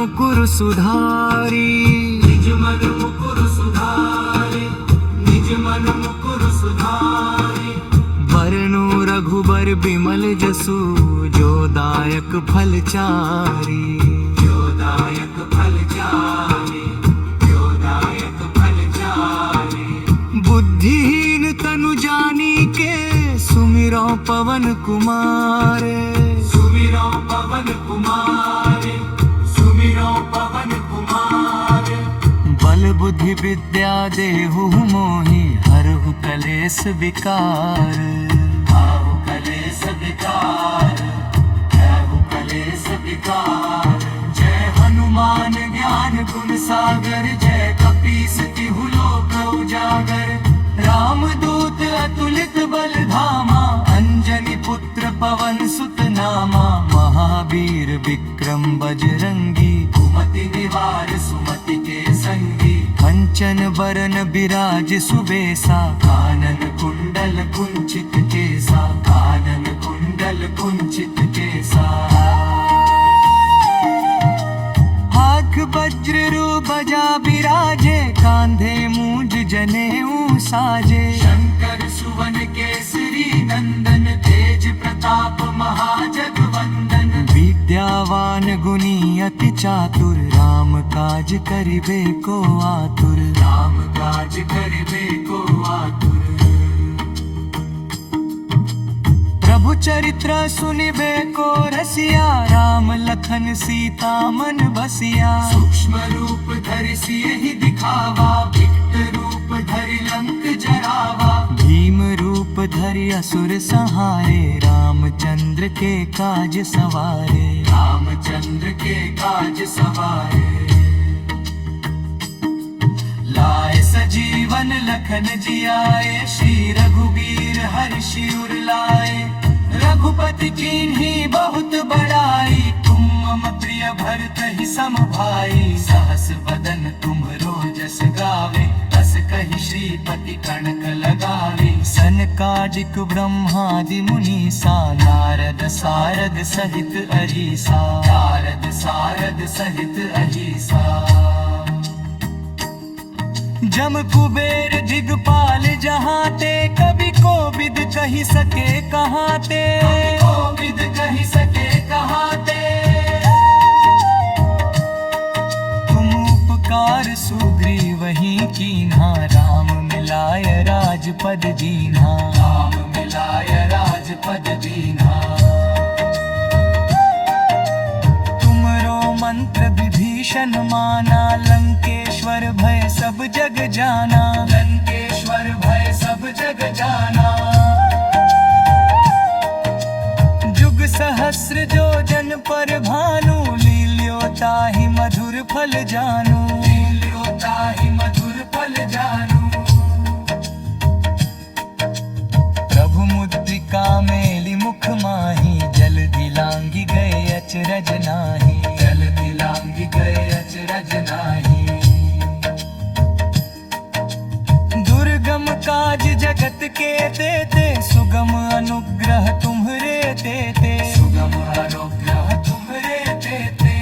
मुकुर सुधारी, निज मन मुकुर सुधारी, निज मन मुकुर सुधारी। बरनु रघुबर बिमल जसु, जो दायक फलचारी। जो दायक फलचारी, जो दायक फलचारी। बुद्धिहीन तनु जानी के, सुमिरो पवन कुमार। सुमिरो पवन कुमार, सुमिरो पवन कुमार। बल बुद्धि विद्या देहु मोहि, हरहु कलेस विकार। आहु कलेस विकार, आहु कलेस विकार। जय हनुमान ज्ञान गुण सागर, जय कपीस तिहु लोक उजागर। रामदूत अतुलित बल धामा, अंजनी पुत्र पवन सुत नामा। महावीर विक्रम बजरंगी, कुमति निवार सुमति के संगी। कंचन बरन बिराज सुबेसा, कानन कुंडल कुंचित केसा। कानन कुंडल कुंचित केसा। हाथ वज्र रूप बजा बिराजे, कांधे मूंज जनेऊ साजे। शंकर सुवन केसरी नंदन, तेज प्रताप महाजगवंदन। विद्यावान गुणी अति चातुर, राम काज करिबे को आतुर। राम काज करिबे को आतुर। प्रभु चरित्र सुनिबे को रसिया, राम लखन सीता मन बसिया। सूक्ष्म रूप धरि सियहि दिखावा, विकट रूप धरि लंक जरावा। भीम रूप धरि असुर सहारे, रामचंद्र के काज सवारे। रामचंद्र के काज सवारे। लाए सजीवन लखन जियाए, श्री रघुबीर हर्षि उर लाए। रघुपति कीन्ही बहुत बड़ाई, तुम मम प्रिय भरतहि सम भाई। सहस बदन तुम्हरो जस गावे, बस कहि श्रीपति कनक लगावे। सनकादिक ब्रह्मादि मुनीसा, नारद सारद सहित अरीसा। नारद सारद सहित अहीसा। जम कुबेर दिगपाल जहाँ ते, कवि कोविद कहि सके कहाँ ते। कोविद कहि सके कहाँ ते। तुम उपकार सुग्रीवहि कीन्हा, राम मिलाय राजपद दीन्हा। राम मिलाय राजपद दीन्हा। तुमरो मंत्र विभीषण माना, लंकेश्वर भय सब जग जाना। लंकेश्वर भय सब जग जाना। जुग सहस्र जो जन पर भानु, लील्यो ताहि मधुर फल जानू। लील्यो ताहि मधुर फल जानू। प्रभु मुद्रिका मेलि मुख माहि, जलधि लांघि गए अचरज नाही। जलधि लांघि गए अचरज नाही। दुर्गम काज जगत के तेते, सुगम अनुग्रह तुम्हरे तेते। सुगम अनुग्रह तुम्हरे तेते।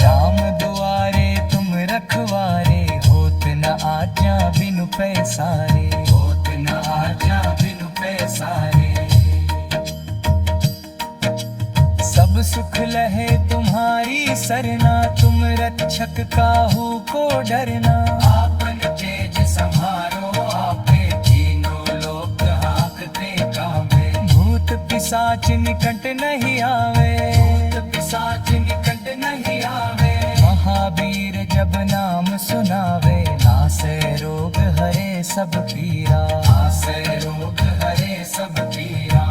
राम दुआरे तुम रखवारे, होत न आज्ञा बिनु पैसारे। होत न आज्ञा बिनु पैसारे। सब सुख लहे तुम्हारी सरना, तुम रक्षक काहू को डरना। आपन तेज समारो आपे, तीनों लोक हांकते कांपे। भूत पिशाच निकट नहीं आवे। भूत पिशाच निकट नहीं आवे। महावीर जब नाम सुनावे, नासे रोग हरे सब पीरा। नासे रोग हरे सब पीरा।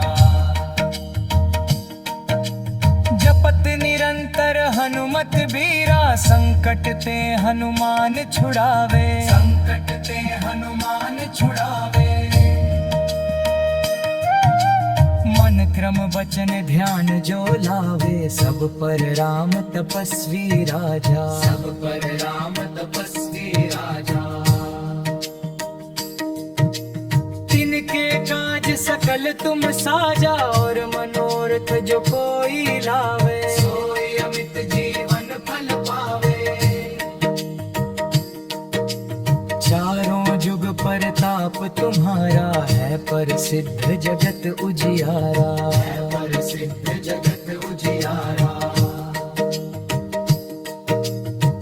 जपत निरंतर हनुमत बीरा, संकट ते हनुमान छुड़ावे। संकट ते हनुमान छुड़ावे। मन क्रम वचन ध्यान जो लावे, सब पर राम तपस्वी राजा। सब पर राम तपस्वी राजा। तिनके काज सकल तुम साजा और मनोरथ जो कोई लावे सोई अमित जीवन फल पावे। चारों जुग परताप तुम्हारा है प्रसिद्ध जगत उजियारा प्रसिद्ध जगत उजियारा।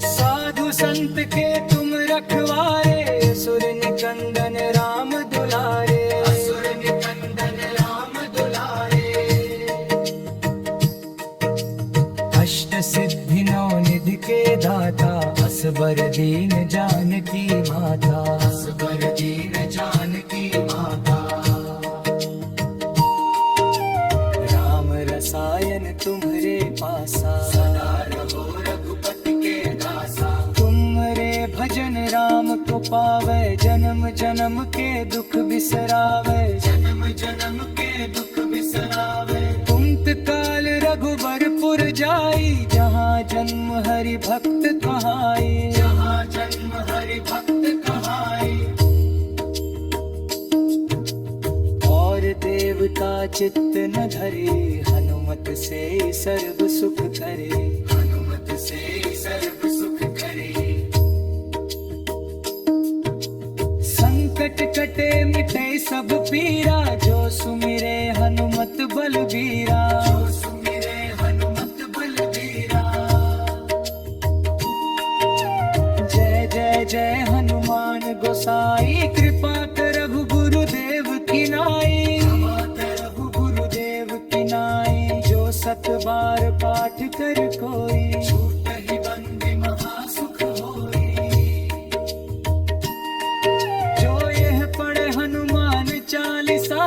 साधु संत के तुम रखवारे सुर निकंदन राम दुलारे असुर निकंदन राम दुलारे। अष्ट सिद्धि नौ निधि के दाता असबर दीन जानकी माता असबर दीन जानकी माता। राम रसायन तुम्हारे पासा सदा रहो रघुपति के दासा। तुम्हारे भजन राम को पावे जन्म जन्म के दुख बिसरावे जन्म जन्म के दुख बिसरावे। कुंत काल रघुबरपुर जाई जहाँ जन्म हरि भक्त कहाई जहाँ जन्म हरि भक्त कहाई। और देवता चित्त न धरे हनुमत से सर्व सुख करे हनुमत से सर्व सुख करे। संकट कटे मिटे सब पीरा जो सुमिरे हनुमत बलबीरा जो सुमिरे हनुमत बलबीरा। जय जय जय हनुमान गोसाई कृपा करहु गुरुदेव की नाई रघु गुरुदेव की नाई जो सत बार पाठ कर कोई छूट ही बंदी महासुख होई। जो यह पढ़े हनुमान चालीसा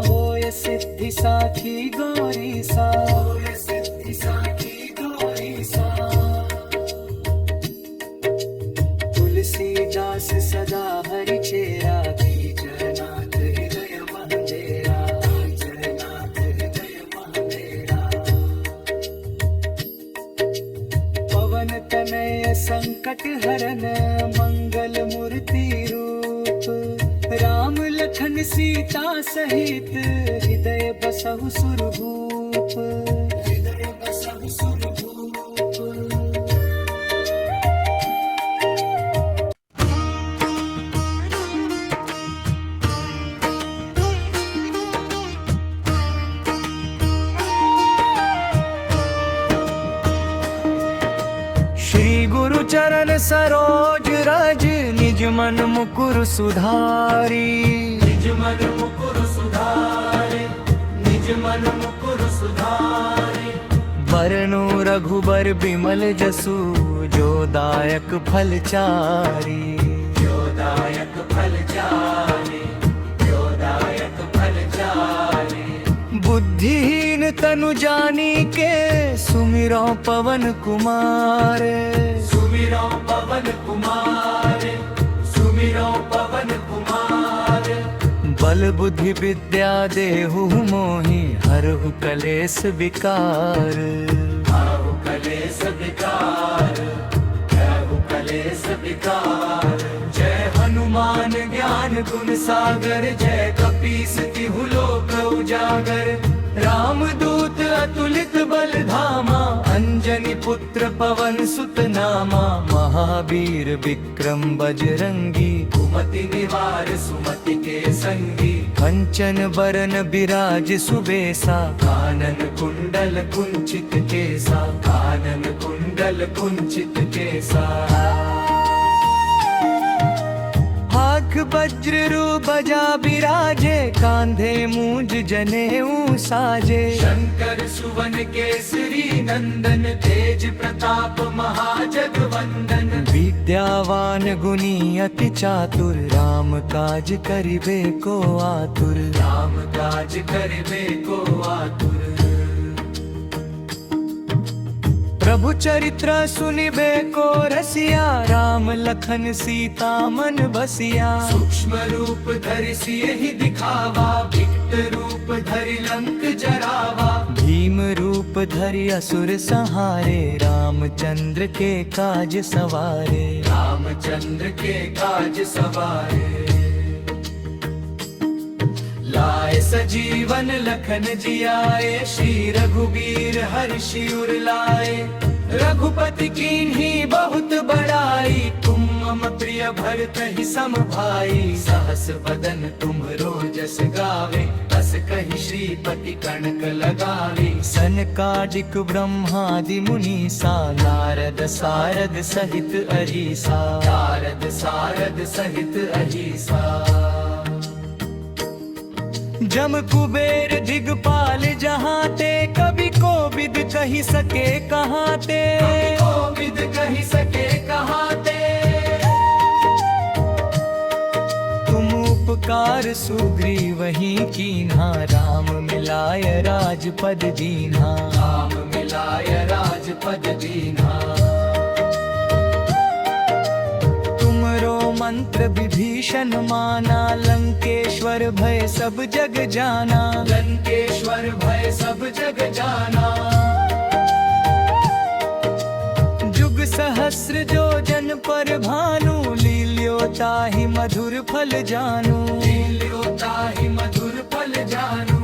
होय सिद्धि साखी गौरी सा होय सिद्धि साखी गौरी सा। तुलसीदास सदा हरि चेरा जगन्नाथ हृदय मंदिरा जगन्नाथ हृदय मंदिरा। पवन तनय संकट हरन मंगल मूर्ति रूप राम लखन सीता सहित हृदय बसहु सुरभूप हृदय बसहु सुरभूप। श्री गुरु चरण सरोज रज निज मन मुकुर सुधारी निज मन मुकुर सुधारे निज मन मुकुर सुधारे। बरनु रघुबर बिमल जसु जो दायक फल चारी योदायक फल जाने योदायक फल जाने। बुद्धिहीन तनु जानी के सुमिरो पवन कुमार सुमिरो पवन कुमार सुमिरो पवन कुमार। बल बुद्धि विद्या देहु मोहि हरहु कलेस विकार आहु कलेस विकार आहु कलेस विकार। जय हनुमान ज्ञान गुण सागर जय कपीस तिहु लोक उजागर। रामदूत अतुलित बल धामा अंजनी पुत्र पवन सुत नामा। महावीर विक्रम बजरंगी कुमति निवार सुमति के संगी। कंचन बरन बिराज सुबेसा कानन कुंडल कुंचित केसा कानन कुंडल कुंचित केसा। हाथ वज्र बजा बिराजे कांधे मूंज जनेऊ साजे। शंकर सुवन केसरी नंदन तेज प्रताप महाजगवंदन। विद्यावान गुणी अति चातुर राम काज करिबे को आतुर राम काज करिबे को आतुर। प्रभु चरित्र सुनिबे को रसिया राम लखन सीता मन बसिया। सूक्ष्म रूप धरि सियहि दिखावा विकट रूप धरि लंक जरावा। भीम रूप धरि असुर संहारे रामचंद्र के काज सवारे रामचंद्र के काज सवारे। लाए सजीवन लखन जियाए, श्री रघुबीर हर्षि उर लाए। रघुपति कीन्ही बहुत बड़ाई, तुम मम प्रिय भरत ही सम भाई। सहस बदन तुम्हरो जस गावे, बस कहि श्रीपति कणक लगावे। सनकादिक ब्रह्मादि मुनीसा, नारद सारद सहित अहिसा। नारद सारद सहित अहिसा। जम कुबेर दिगपाल जहाँ ते, कभी कोविद कही सके कहाँ ते। कोविद कही सके कहाँ ते। तुम उपकार सुग्रीव ही कीन्हा, राम मिलाय राजपद दीन्हा। राम मिलाय राजपद दीन्हा। तुमरो मंत्र विभीषण माना, लंकेश्वर भय सब जग जाना। लंकेश्वर भय सब जग जाना। जुग सहस्र जो जन पर भानु, लील्यो ताहि मधुर फल जानू। लील्यो ताहि मधुर फल जानू।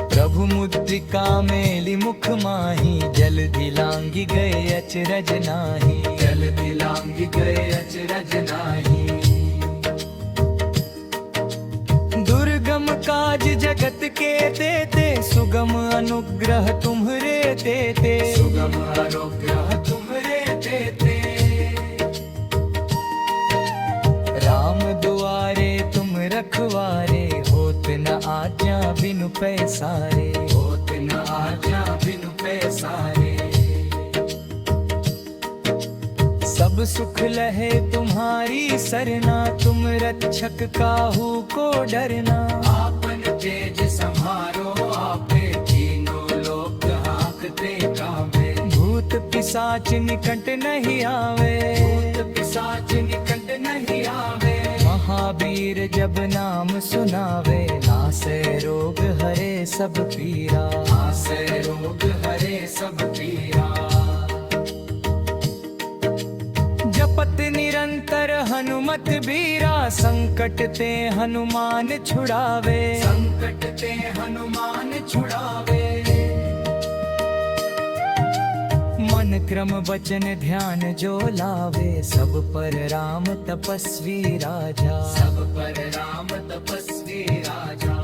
प्रभु मुद्रिका मेलि मुख माही, जल दिलांगी गए अचरज नाही। जल दिलांगी गए अचरज नाही। दुर्गम काज जगत के तेते, सुगम अनुग्रह तुम्हरे तेते। सुगम अनुग्रह तुम्हरे तेते। राम दुआरे तुम रखवारे, होत न आज्ञा बिनु पैसारे। होत न आज्ञा बिनु पैसारे। सब सुख लहे तुम्हारी सरना, तुम रक्षक काहू को डरना। आपन तेज समारो आपे, तीनों लोक हांकते कांपे। भूत पिशाच निकट नहीं आवे। भूत पिशाच निकट नहीं आवे। महावीर जब नाम सुनावे, नासे रोग हरे सब पीरा। नासे रोग हरे सब पीरा। जपत निरंतर हनुमत बीरा, संकट ते हनुमान छुड़ावे। संकट ते हनुमान छुड़ावे। मन क्रम वचन ध्यान जो लावे, सब पर राम तपस्वी राजा। सब पर राम तपस्वी राजा।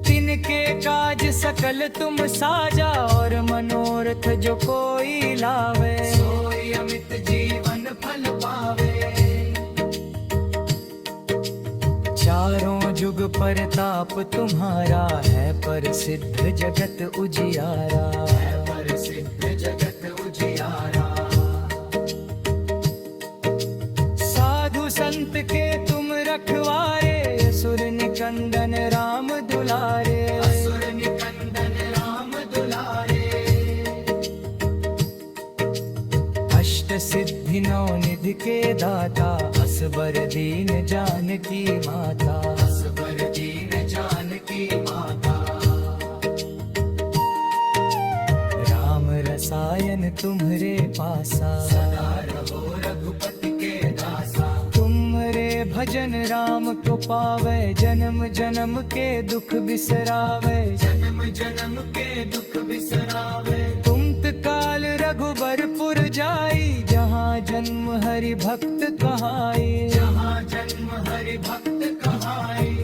तिनके काज सकल तुम साजा, और मनोरथ जो कोई लावे। सोई अमित जीवन फल पावे। चारों जुग परताप तुम्हारा, है प्रसिद्ध जगत उजियारा। है प्रसिद्ध जगत उजियारा। साधु संत के तुम रखवारे, असुर निकंदन राम दुलारे। असुर निकंदन राम दुलारे। अष्ट सिद्धि नौ निधि के दाता, असबर दीन जानकी माता। असबर दीन जानकी माता। राम रसायन तुम्हरे पासा, सदा रहो रघुपति के दासा। तुमरे भजन राम को पावे, जन्म जन्म के दुख बिसरावे। जन्म जन्म के दुख बिसरावे। तुम काल रघुबरपुर जाई, जहाँ जन्म हरि भक्त कहाई। जहाँ जन्म हरि भक्त कहाई।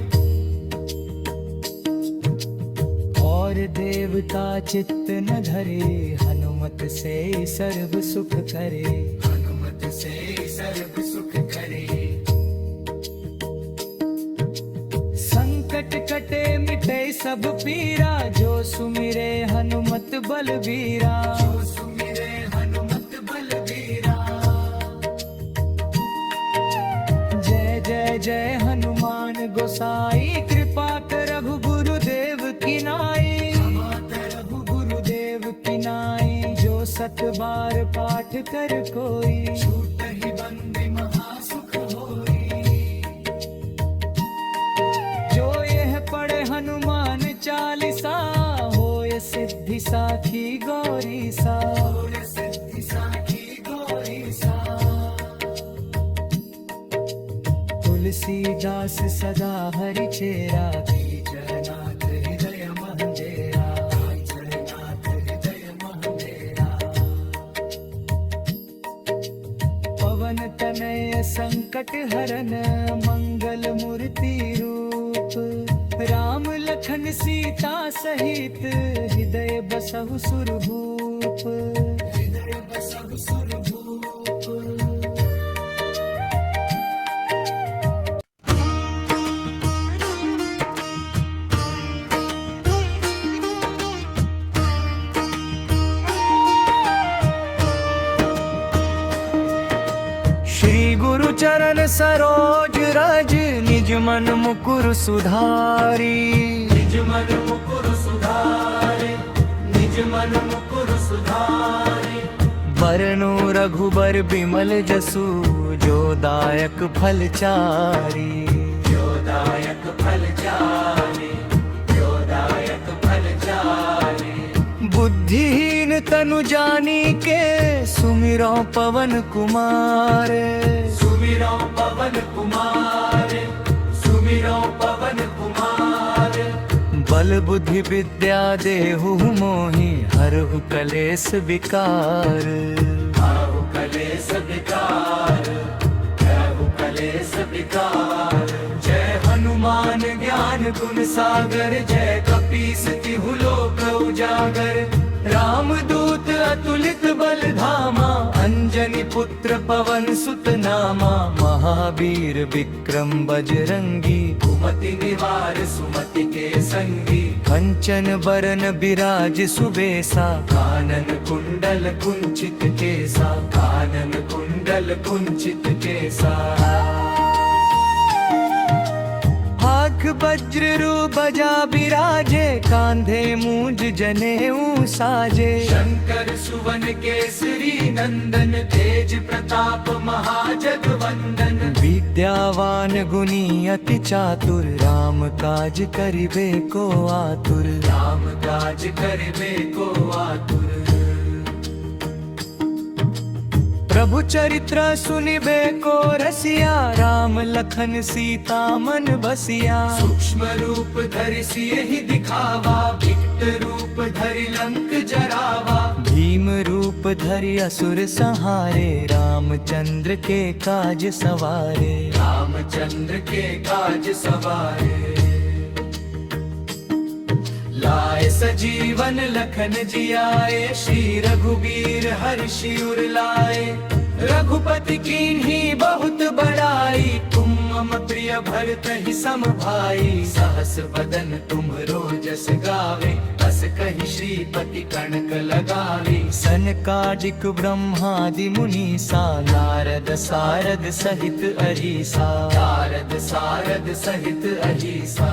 और देवता चित्त न धरे, हनुमत से सर्व सुख करे। हनुमत से सर्व सुख करे। संकट कटे मिटे सब पीरा, जो सुमिरे हनुमत बलबीरा। जो सुमिरे हनुमत बलबीरा। जय जय जय हनुमान गोसाई, कृपा करहु गुरुदेव की नाई। क्षमा करहु गुरुदेव की नाई, जो सत बार पाठ कर कोई। छूटहि बंदी महासुख होई। जो यह पढ़े हनुमान चालीसा, होय सिद्धि साखी गौरी सा। और सिद्धि साखी गौरी सा। तुलसी दास सदा हरि चेरा चरनाथ हृदय मंदिरा चरनाथ हृदय मंदिरा पवन तनय संकट हरन मंगल मूर्ति रूप राम लखन सीता सहित हृदय बसहु सुरभूप हृदय बसहु सुरभूप। श्री गुरु चरण सरोज रज निज मन मुकुर सुधारी निज मन मुकुर सुधारे निज मन मुकुर सुधारे वरनु रघुबर बिमल जसु जो दायक फल चारी योदायक फल चारे योदायक फल चारे बुद्धिहीन तनु जानी के सुमिरो पवन कुमार सुमिरो पवन कुमार सुमिरो पवन कुमार बल बुद्धि विद्या देहु मोहि हरहु कलेस विकार आहु कलेस विकार आहु कलेस विकार जय हनुमान ज्ञान गुण सागर जय कपीस तिहु लोक उजागर रामदूत अतुलित बल धामा अंजनी पुत्र पवन सुत नामा महावीर विक्रम बजरंगी कुमति निवार सुमति के संगी कंचन बरन बिराज सुबेसा कानन कुंडल कुंचित केसा कानन कुंडल कुंचित केसा हाथ वज्र बजा बिराजे कांधे मूंज जनेऊ साजे शंकर सुवन केसरी नंदन तेज प्रताप महाजगवंदन विद्यावान गुणी अति चातुर राम काज करिबे को आतुर राम काज करिबे को आतुर प्रभु चरित्र सुनिबे को रसिया राम लखन सीता मन बसिया सूक्ष्म रूप धरि सियहि दिखावा विकट रूप धरि लंक जरावा भीम रूप धरि असुर संहारे रामचंद्र के काज सवारे रामचंद्र के काज सवारे लाए सजीवन लखन जियाए श्री रघुबीर हर्षि उर लाए रघुपति कीन्ही बहुत बड़ाई तुम मम प्रिय भरत ही सम भाई सहस बदन तुम रोजस गावे बस कहि श्रीपति कणक लगावे सनकादिक ब्रह्मादि मुनीसा नारद सारद सहित अरीसा नारद सारद सहित अहिसा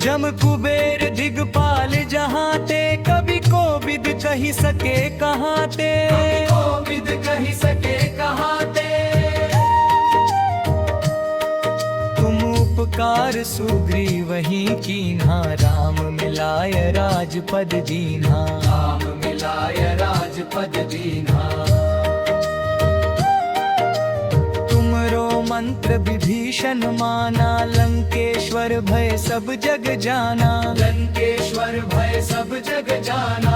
जम कुबेर दिगपाल जहाँ ते कभी को विद कही सके कहाँ ते कोविद कहि सके कहाँ ते तुम उपकार सुग्रीव वही कीन्हा राम मिलाय राजपद दीन्हा राम मिलाय राजपद दीन्हा तुमरो मंत्र विभीषण माना लंकेश्वर भय सब जग जाना लंकेश्वर भय सब जग जाना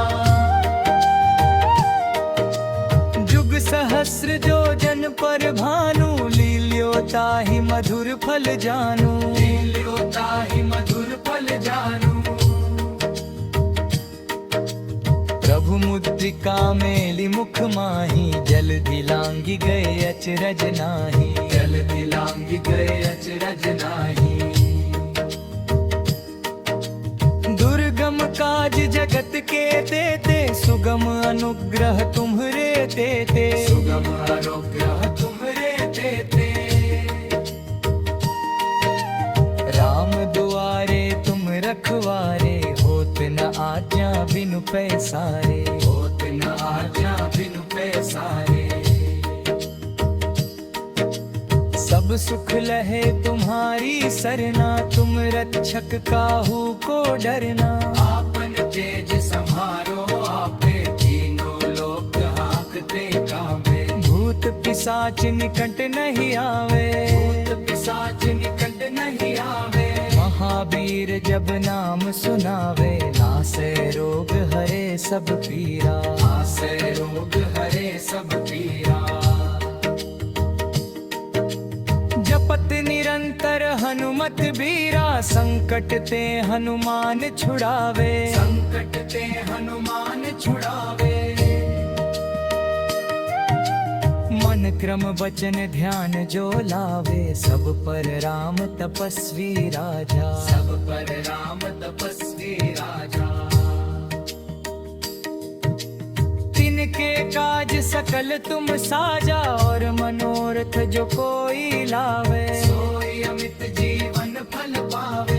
जुग सहस्र जो जन पर भानु लील्यो ताहि मधुर फल जानू लील्यो ताहि मधुर फल जानू प्रभु मुद्रिका मेलि मुख माही जल दिलांगी गए अचरज नाही जल दिलांगी गए अचरज नाही दुर्गम काज जगत के देते सुगम अनुग्रह तुम्हरे देते सुगम अनुग्रह तुमरे देते राम दुआरे तुम रखवारे होत न आज्ञा बिनु पैसारे होत न आज्ञा बिनु पैसारे सब सुख लहे तुम्हारी सरना तुम रक्षक काहू को डरना आपन तेज संहारो आपे तीनों लोक हाकते कामे भूत पिशाच निकट नहीं आवे, भूत पिशाच निकट नहीं आवे। महावीर जब नाम सुनावे, नासे रोग हरे सब पीरा, नासे रोग हरे सब पीरा। जपत निरंतर हनुमत बीरा, संकट ते हनुमान छुड़ावे, संकट ते हनुमान छुड़ावे। मन क्रम वचन ध्यान जो लावे, सब पर राम तपस्वी राजा, सब पर राम तपस्वी राजा। तिनके काज सकल तुम साजा, और मनोरथ जो कोई लावे, सोई अमित जीवन फल पावे।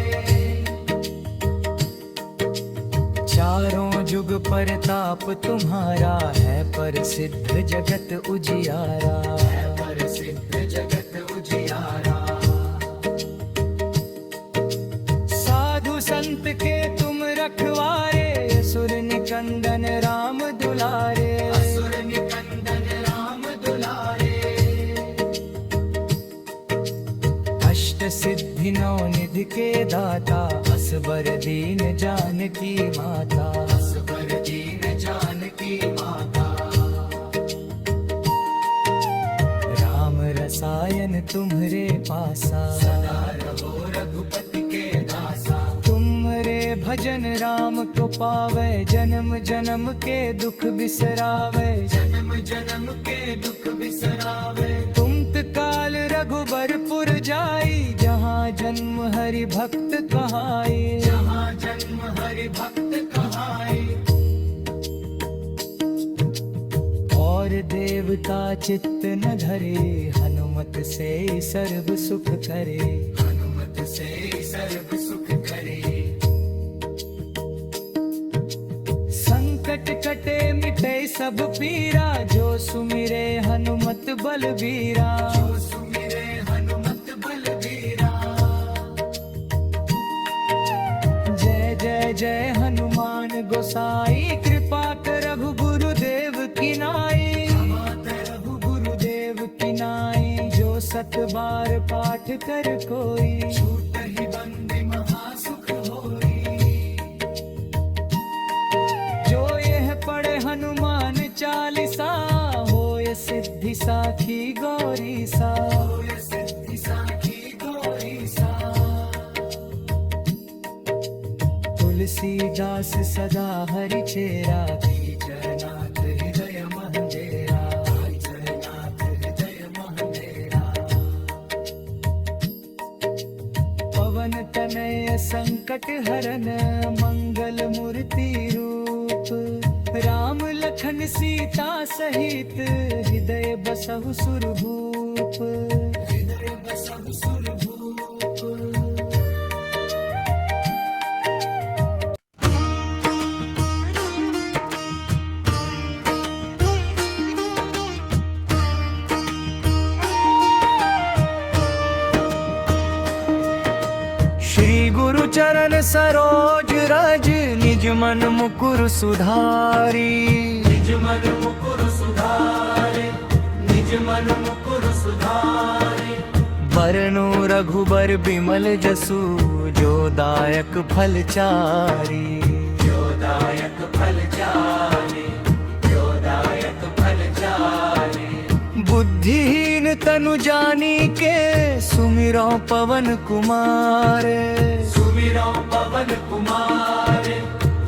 चारों जुग परताप तुम्हारा, है प्रसिद्ध जगत उजियारा, है प्रसिद्ध जगत उजियारा। साधु संत के तुम रखवारे, असुर निकंदन राम दुलारे, असुर निकंदन राम दुलारे। अष्ट सिद्धि नौ निधि के दाता, असबर दीन जानकी माता, असबर दीन जानकी माता। राम रसायन तुम्हरे पासा, सदा रहो रघुपति के दासा। तुमरे भजन राम को पावे, जन्म जन्म के दुख बिसरावे, जन्म जन्म के दुख बिसरावे। तुम काल रघुबरपुर जाई, जहाँ जन्म हरि भक्त कहाई, जहाँ जन्म हरि भक्त कहाई। और देवता चित्त न धरे, हनुमत से सर्व सुख करे, हनुमत से सर्व सुख करे। संकट कटे मिटे सब पीरा, जो सुमिरे हनुमत बलबीरा, जो सुमिरे हनुमत बलबीरा। जय जय जय हनुमान गोसाई, कृपा करहु गुरुदेव की नाई, रघु गुरुदेव की नाई, जो सत बार पाठ कर कोई, छूट ही बंदी महासुख होई। जो यह पढ़े हनुमान चालीसा, होय सिद्धि साखी गौरी सा, होय सिद्धि साखी गौरी सा। तुलसीदास सदा हरि चेरा, जगन्नाथ हृदय मंदिरा, जगन्नाथ हृदय मंदिरा। पवन तनय संकट हरन, मंगल मूर्ति रूप, राम लखन सीता सहित, हृदय बसहु सुरभूप, हृदय बसहु सुरभूप। श्री गुरु चरण सरोज रज, निज मन मुकुर सुधारी, निज मन मुकुर सुधारे, निज मन मुकुर सुधारे। बरनु रघुबर बिमल जसु, जो दायक फल चारी, जो दायक फल चारे, जो दायक फल चारे। बुद्धिहीन तनु जानी के, सुमिरो पवन कुमार, सुमिरो पवन कुमार,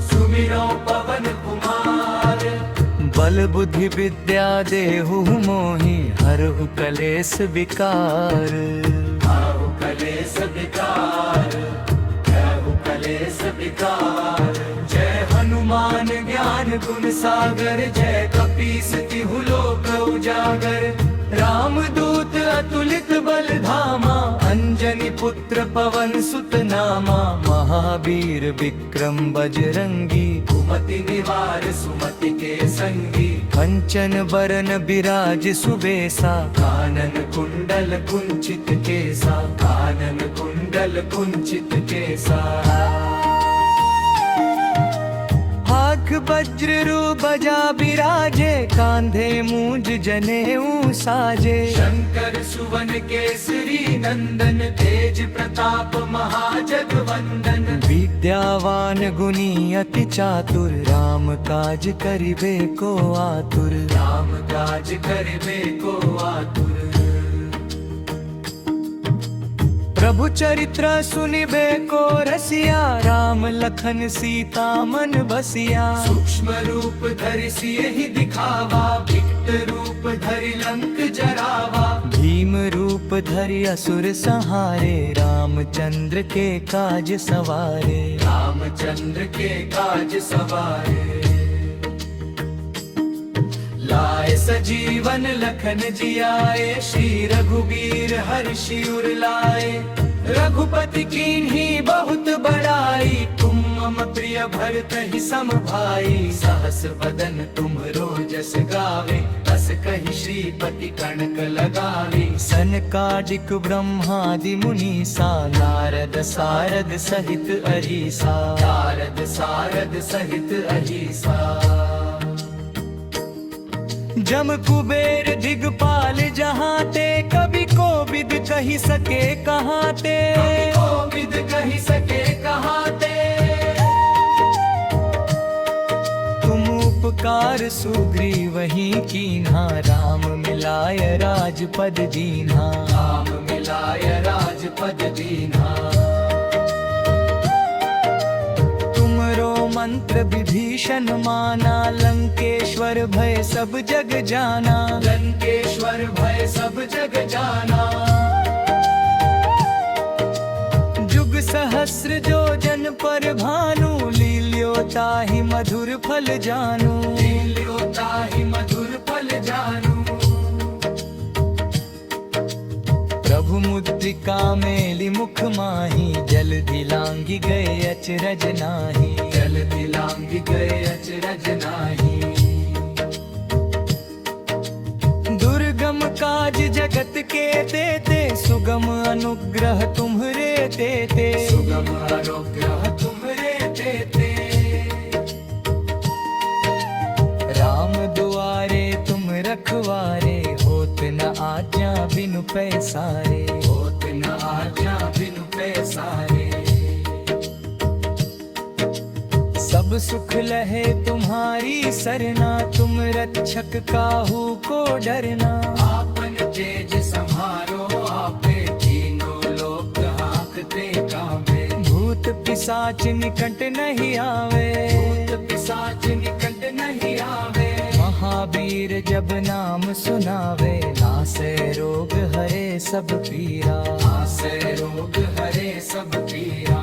सुमिरो पवन कुमार। बल बुद्धि विद्या देहु मोहि, हरहु कलेस विकार, आहु कलेस विकार, आहु कलेस विकार। जय हनुमान ज्ञान गुण सागर, जय कपीस तिहु लोक उजागर। रामदूत अतुलित बल धामा, अंजनी पुत्र पवन सुत नामा। महावीर विक्रम बजरंगी, कुमति निवार सुमति के संगी। कंचन बरन बिराज सुबेसा, कानन कुंडल कुंचित केसा, कानन कुंडल कुंचित केसा। हाथ वज्र रू बजा बिराजे, कांधे मूंज जनेऊ साजे। शंकर सुवन केसरी नंदन, तेज प्रताप महाजगवंदन। विद्यावान गुणी अति चातुर, राम काज करिबे को आतुर। राम काज करिबे को आतुर। प्रभु चरित्र सुनिबे को रसिया, राम लखन सीता मन बसिया। सूक्ष्म रूप धरि सियहि दिखावा, विकट रूप धरि लंक जरावा। भीम रूप धरि असुर संहारे, रामचंद्र के काज सवारे। रामचंद्र के काज सवारे। लाए सजीवन लखन जियाए, श्री रघुबीर हर्षि उर लाए। रघुपति कीन्ही बहुत बड़ाई, तुम मम प्रिय भरतहि सम भाई। सहस बदन तुम्हरो जस गावे, बस कहि श्रीपति कनक लगावे। सनकादिक ब्रह्मादि मुनीसा, नारद सारद सहित अरीसा। नारद सारद सहित अहिसा। जम कुबेर दिगपाल जहाँ ते, कवि कोविद कही सके कहाँ ते। कोविद कहि सके कहाँ ते। तुम उपकार सुग्रीव ही कीन्हा, राम मिलाय राजपद दीन्हा। राम मिलाय राजपद दीन्हा। तुमरो मंत्र विभीषण माना, लंकेश्वर भय सब जग जाना। लंकेश्वर भय सब जग जाना। जुग सहस्र जो जन पर भानु, लील्यो ताहि मधुर फल जानू। लील्यो ताहि मधुर फल जानू। प्रभु मुद्रिका मेलि मुख माही, जलधि लांघि गए अचरज नाही। जलधि लांघि गए अचरज नाही। दुर्गम काज जगत के देते, सुगम अनुग्रह तुम्हरे देते। सुगम अनुग्रह तुम्हरे देते। राम दुआरे तुम रखवारे, होत न आज्ञा बिनु पैसारे। होत न आज्ञा बिनु पैसारे। सब सुख लहे तुम्हारी सरना, तुम रक्षक काहू को डरना। आपन तेज सम्हारो आपे, तीनों लोक हांकते कांपे। भूत पिशाच निकट नहीं आवे। भूत पिशाच निकट नहीं आवे। महावीर जब नाम सुनावे, नासे रोग हरे सब पीरा। नासे रोग हरे सब पीरा।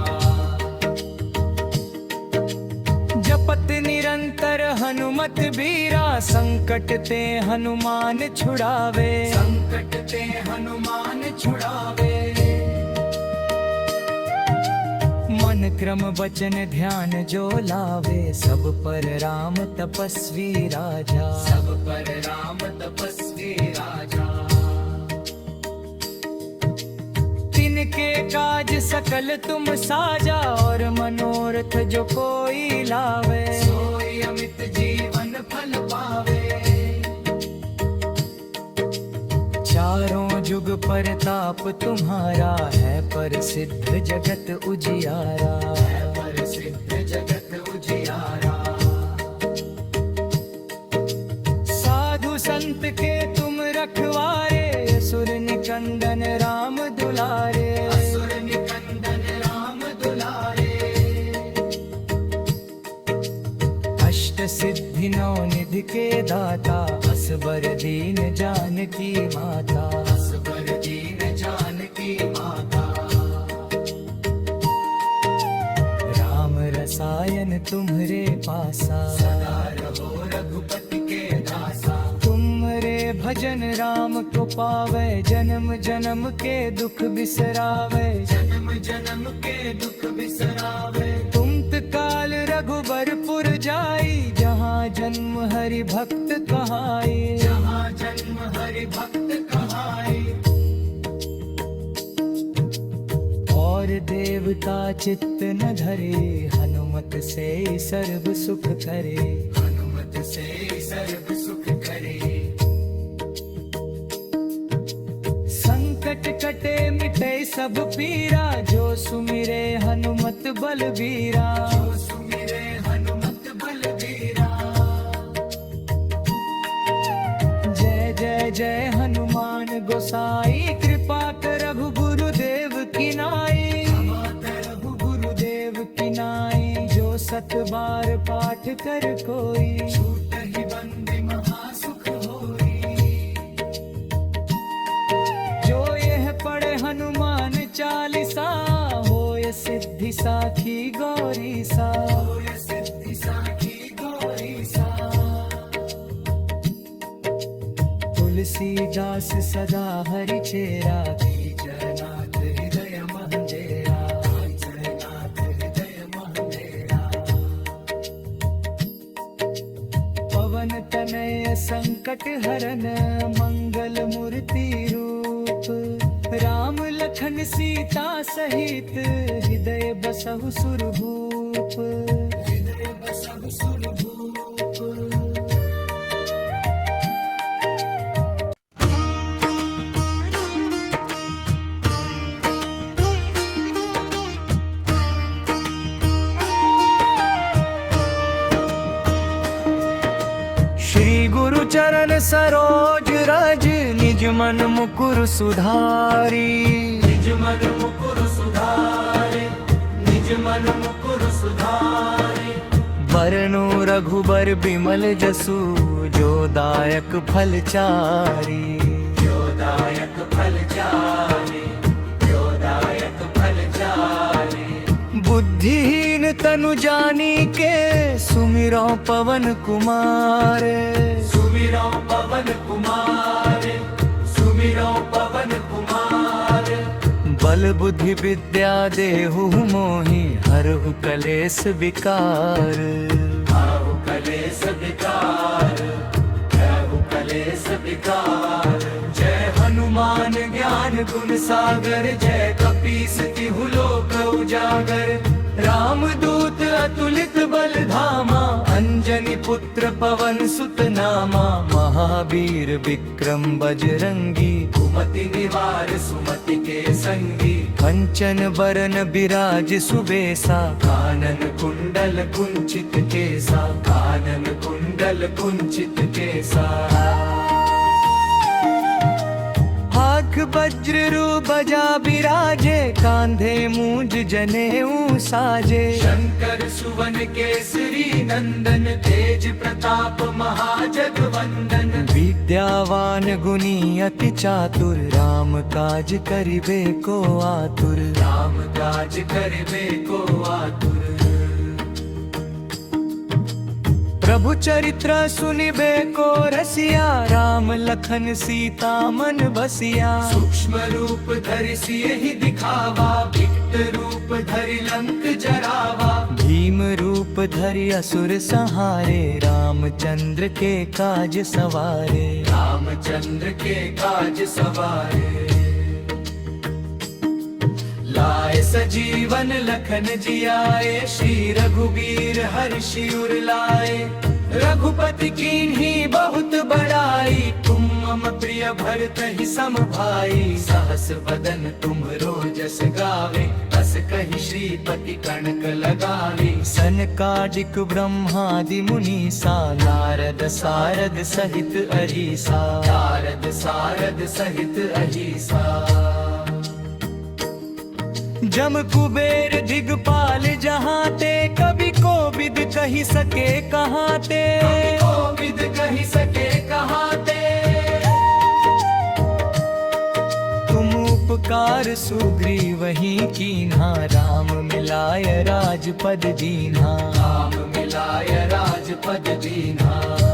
जपत निरंतर हनुमत बीरा, संकट ते हनुमान छुड़ावे। संकट ते हनुमान छुड़ावे। मन क्रम वचन ध्यान जो लावे, सब पर राम तपस्वी राजा। सब पर राम तपस्वी राजा। तिनके काज सकल तुम साजा, और मनोरथ जो कोई लावे। सोई अमित जीवन फल पावे। चारों जुग परताप तुम्हारा, है प्रसिद्ध जगत उजियारा। है प्रसिद्ध जगत उजियारा। साधु संत के तुम रखवारे, असुर निकंदन राम दुलारे। असुर निकंदन राम दुलारे। अष्ट सिद्धि नौ निधि के दाता, असबर दीन जानकी माता। असबर दीन जानकी माता। राम रसायन तुम्हरे पासा, सदा रहो रघुपति के दासा। तुमरे भजन राम को पावे, जन्म जन्म के दुख बिसरावे। जन्म जन्म के दुख बिसरावे। तुम काल रघुबरपुर जाई, जहाँ जन्म हरि भक्त कहाई। जहाँ जन्म हरि भक्त कहाई। और दे देवता चित्त न धरे, हनुमत से सर्व सुख करे, हनुमत से सर्व सुख करे। संकट कटे मिटे सब पीरा, जो सुमिरे हनुमत बलबीरा, जो सुमिरे हनुमत बलबीरा। जय जय जय हनुमान गोसाई, कृपा कर रघुगुरुदेव की नाई, रघु गुरुदेव की नाई। जो सत बार पाठ कर कोई, छूटहि बंदी महासुख होई। जो यह पढ़े हनुमान चालीसा, होय सिद्धि साखी गौरी सा, होय सिद्धि साखी गौरी सा। तुलसीदास सदा हरि चेरा, दीजनाथ हृदय मंजेरा, दीजनाथ हृदय मंजेरा। पवन तनय संकट हरन, मंगल मूर्ति रूप। राम लखन सीता सहित, हृदय बसहु सुरभूप, हृदय बसहु सुरभूप। श्री गुरु चरण सरोज रज, निज मन मुकुर सुधारी, निज मन मुकुर सुधारे, निज मन मुकुर सुधारे। बरनु रघुबर बिमल जसु, जो दायक फल चारी, जो दायक फल चारी, जो दायक फल चारी। बुद्धिहीन तनु जानी के, सुमिरो पवन कुमार, सुमिरो पवन कुमार, सुमिरो पवन कुमार। बल बुद्धि विद्या देहु मोहि, हरहु कलेस विकार, हरहु कलेस विकार, हरहु कलेस विकार। जय हनुमान ज्ञान गुण सागर, जय कपीस तिहु लोक उजागर। रामदूत अतुलित बल धामा, अंजनी पुत्र पवन सुत नामा। महावीर विक्रम बजरंगी, कुमति निवार सुमति के संगी। कंचन बरन बिराज सुबेसा, कानन कुंडल कुंचित केसा, कानन कुंडल कुंचित केसा। हाथ वज्र बजा बिराजे, कांधे मूंज जनेऊ साजे। शंकर सुवन केसरी नंदन, तेज प्रताप महाजगवंदन। विद्यावान गुणी अति चातुर, राम काज करिबे को आतुर, राम काज करिबे को आतुर। प्रभु चरित्र सुनिबे को रसिया, राम लखन सीता मन बसिया। सूक्ष्म रूप धरि सियहि दिखावा, विकट रूप धरि लंक जरावा। भीम रूप धरि असुर संहारे, रामचंद्र के काज सवारे, रामचंद्र के काज सवारे। लाए सजीवन लखन जियाए, श्री रघुबीर हर्षि उर लाए। रघुपति कीन्ही बहुत बड़ाई, तुम मम प्रिय भरतहि सम भाई। सहस बदन तुम्हरो जस गावे, बस कहि श्रीपति कनक लगावे। सनकादिक ब्रह्मादि मुनीसा, नारद सारद सहित अहीसा, नारद सारद सहित अहीसा। जम कुबेर दिगपाल जहाँ ते, कवि कोविद कही सके कहाँ ते, कोविद कही सके कहाँ ते। तुम उपकार सुग्रीवहि कीन्हा, राम मिलाय राजपद दीन्हा, राम मिलाय राजपद दीन्हा।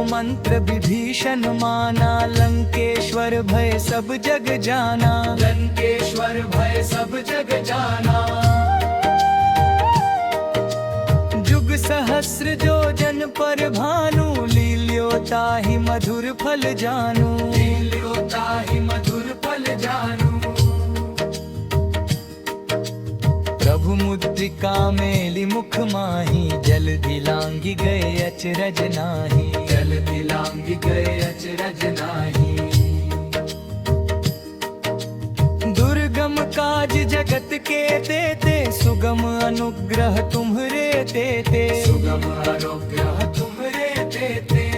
मंत्र विभीषण माना, लंकेश्वर भय सब जग जाना, लंकेश्वर भय सब जग जाना। जुग सहस्र जो जन पर भानु, लील्यो ताहि मधुर फल जानू। लील्यो ताहि मधुर फल जानू। प्रभु मुद्रिका मेली मुख माही, जल दिलांगी गए अचरज नाही। जल दिलांगी गए अचरज नाही। दुर्गम काज जगत के देते, सुगम अनुग्रह तुम्हरे देते। सुगम अनुग्रह तुम्हरे देते।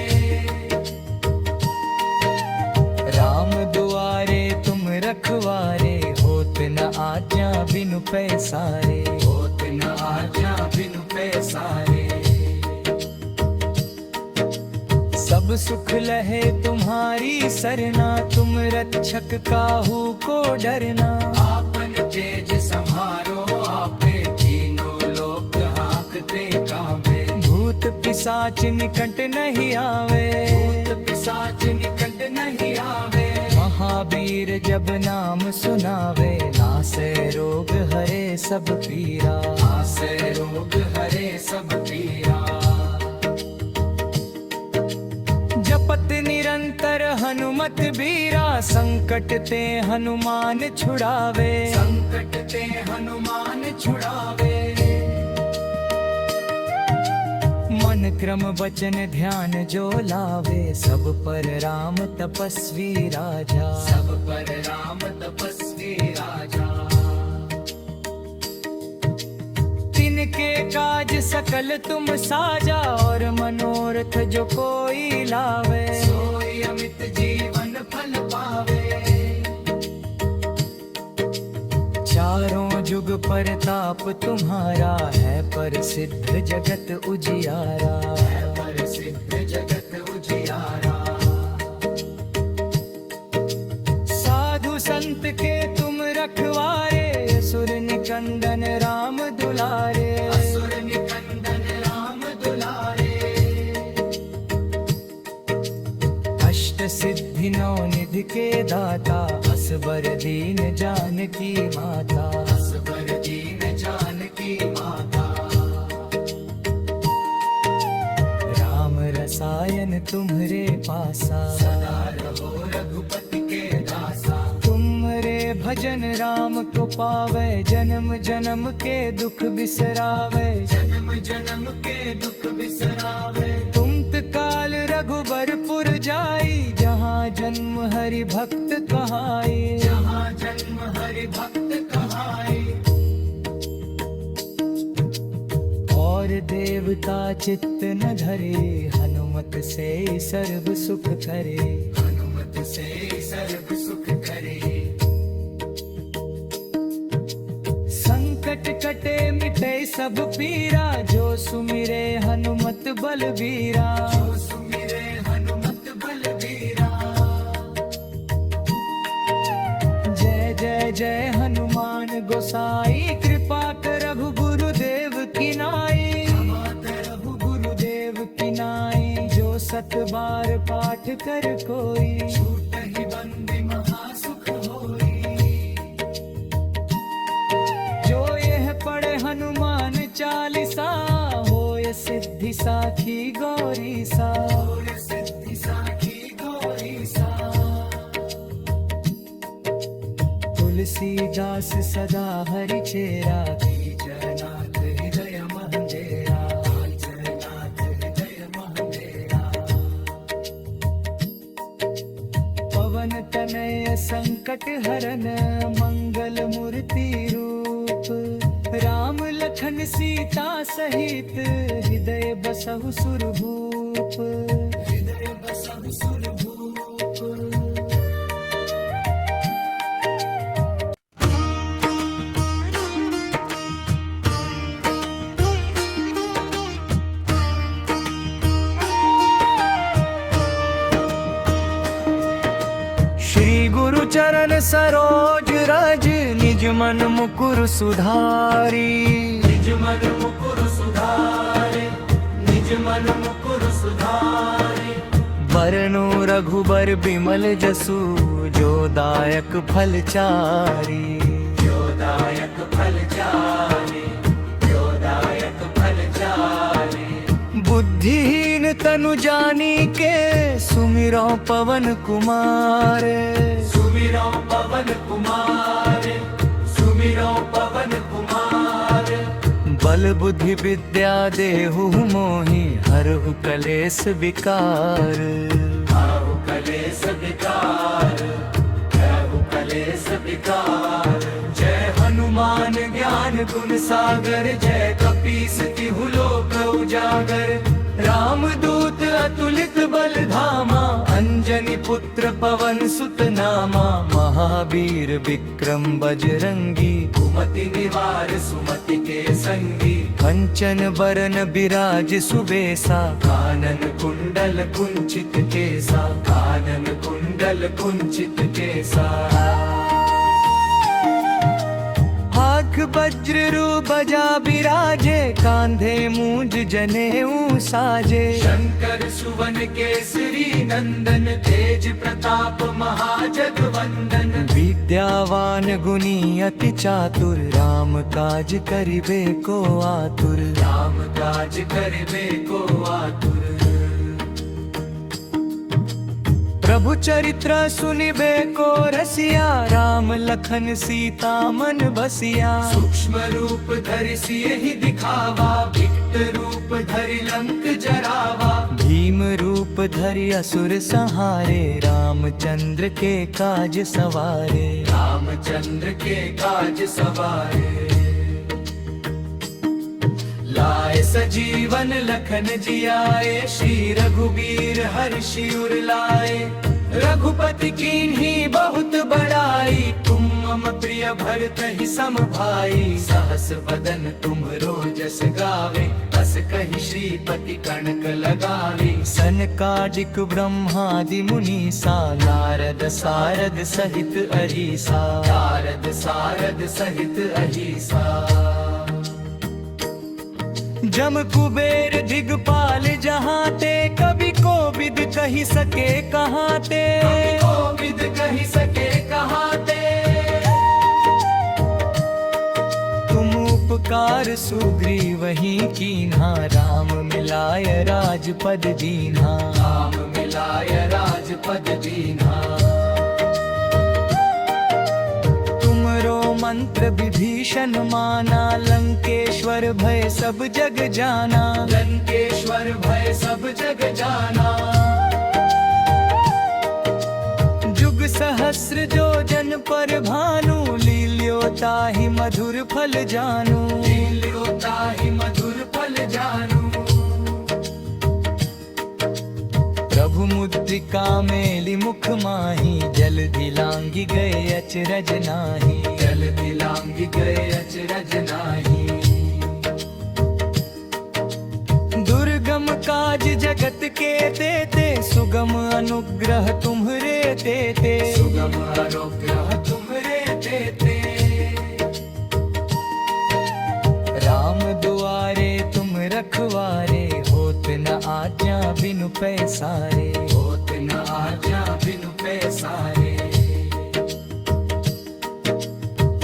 राम दुआरे तुम रखवारे, होत न आज्ञा बिनु पैसारे। होत न आज्ञा बिनु पैसारे। सब सुख लहे तुम्हारी सरना, तुम रक्षक काहू को डरना। आपन तेज संहारो आपे, तीनों लोक हांकते कांपे। भूत पिशाच निकट नहीं आवे। भूत पिशाच निकट नहीं आवे। महावीर जब नाम सुनावे, नासे रोग हरे सब पीरा। नासे रोग हरे सब पीरा। जपत निरंतर हनुमत बीरा, संकट ते हनुमान छुड़ावे। संकट ते हनुमान छुड़ावे। मन क्रम वचन ध्यान जो लावे, सब पर राम तपस्वी राजा। सब पर राम तपस्वी राजा। तिनके काज सकल तुम साजा, और मनोरथ जो कोई लावे। सोई अमित जीवन फल पावे। चारों जुग परताप तुम्हारा, है प्रसिद्ध जगत उजियारा। है प्रसिद्ध जगत उजियारा। साधु संत के तुम रखवारे, असुर निकंदन राम दुलारे। असुर निकंदन राम दुलारे। अष्ट सिद्धि नौ निधि के दाता, असबर दीन जानकी माता। असबर दीन जानकी माता। राम रसायन तुम्हरे पासा, सदा रहो रघुपति के दासा। तुम्हरे भजन राम को पावे, जन्म जन्म के दुख बिसरावे। जन्म जन्म के दुख बिसरावे। तुम काल रघुबरपुर जाई, जहाँ जन्म हरि भक्त कहाई। जहाँ जन्म हरि भक्त कहाई। और देवता चित्त न धरे, हनुमत से सर्व सुख करे। हनुमत से सर्व सुख करे। संकट कटे मिटे सब पीरा, जो सुमिरे हनुमत बलबीरा। जो सुमिरे हनुमत बलबीरा। जय जय जय हनुमान गोसाई, कृपा करहु गुरुदेव की नाई। क्षमा करहु गुरुदेव की नाई, जो सत बार पाठ कर कोई। छूटहि बंदी महासुख होई। जो यह पढ़े हनुमान चालीसा, होय सिद्धि साखी गौरी सा। और सिद्धि साखी गौरी सा। तुलसीदास सदा हरि चेरा, जगन्नाथ हृदय मंदिरा। जगन्नाथ हृदय मंदिरा। पवन तनय संकट हरन, मंगल मूर्ति रूप। राम लखन सीता सहित, हृदय बसहु सुरभूप। हृदय बसहु सुरभूप। श्री गुरु चरण सरोज रज, निज मन मुकुर सुधारी। निज मन मुकुर सुधारे। निज मन मुकुर सुधारे। बरनु रघुबर बिमल जसु, जो दायक फल चारी। जो दायक फल चारे। जो दायक फल चारे। बुद्धिहीन दीन तनु जानी के सुमिरो पवन कुमार। सुमिरो पवन कुमार, सुमिरो पवन कुमार। बल बुद्धि विद्या देहु मोहि हरहु कलेस विकार। हरहु कलेस विकार, हरहु कलेस विकार। जय हनुमान ज्ञान गुण सागर, जय कपीस तिहु लोक उजागर। रामदूत अतुलित बल धामा, अंजनी पुत्र पवन सुत नामा। महावीर विक्रम बजरंगी, कुमति निवार सुमति के संगी। कंचन बरन बिराज सुबेसा, कानन कुंडल कुंचित केसा। कानन कुंडल कुंचित केसा। हाथ वज्र बजा बिराजे, कांधे मूंज जनेऊ साजे। शंकर सुवन केसरी नंदन, तेज प्रताप महाजगवंदन। विद्यावान गुणी अति चातुर, राम काज करिबे को आतुर। राम काज करिबे को आतुर। प्रभु चरित्र सुनिबे को रसिया, राम लखन सीता मन बसिया। सूक्ष्म रूप धरि सियहि दिखावा, विकट रूप धरि लंक जरावा। भीम रूप धरि असुर संहारे, रामचंद्र के काज सवारे। रामचंद्र के काज सवारे। लाए सजीवन लखन जियाए, श्री रघुबीर हर्षि उर लाए। रघुपति कीन्ही बहुत बड़ाई, तुम मम प्रिय भरतहि सम भाई। सहस बदन तुम्हरो जस गावे, बस कहि श्रीपति कनक लगावे। सनकादिक ब्रह्मादि मुनीसा, नारद सारद सहित अहीसा। नारद सारद सहित अहीसा। जम कुबेर दिगपाल जहाँ ते, कभी कोविद कही सके कहाँ ते। कोविद कही सके कहाँ ते। तुम उपकार सुग्रीव ही कीन्हा, राम मिलाय राजपद दीन्हा। राम मिलाय राजपद दीन्हा। मंत्र विभीषण माना, लंकेश्वर भय सब जग जाना। लंकेश्वर भय सब जग जाना। जुग सहस्र जो जन पर भानु, लील्यो ताहि मधुर फल जानू। लील्यो ताहि मधुर फल जानू। प्रभु मुद्रिका मेलि मुख माही, जलधि लांघि गए अचरज नाही। जलधि लांघि गए अचरज नाही। दुर्गम काज जगत के देते, सुगम अनुग्रह तुम्हरे देते। सुगम अनुग्रह तुम्हरे देते। राम दुआरे तुम रखवारे, होत न आज्ञा बिनु पैसारे। होत न आज्ञा बिनु पैसारे।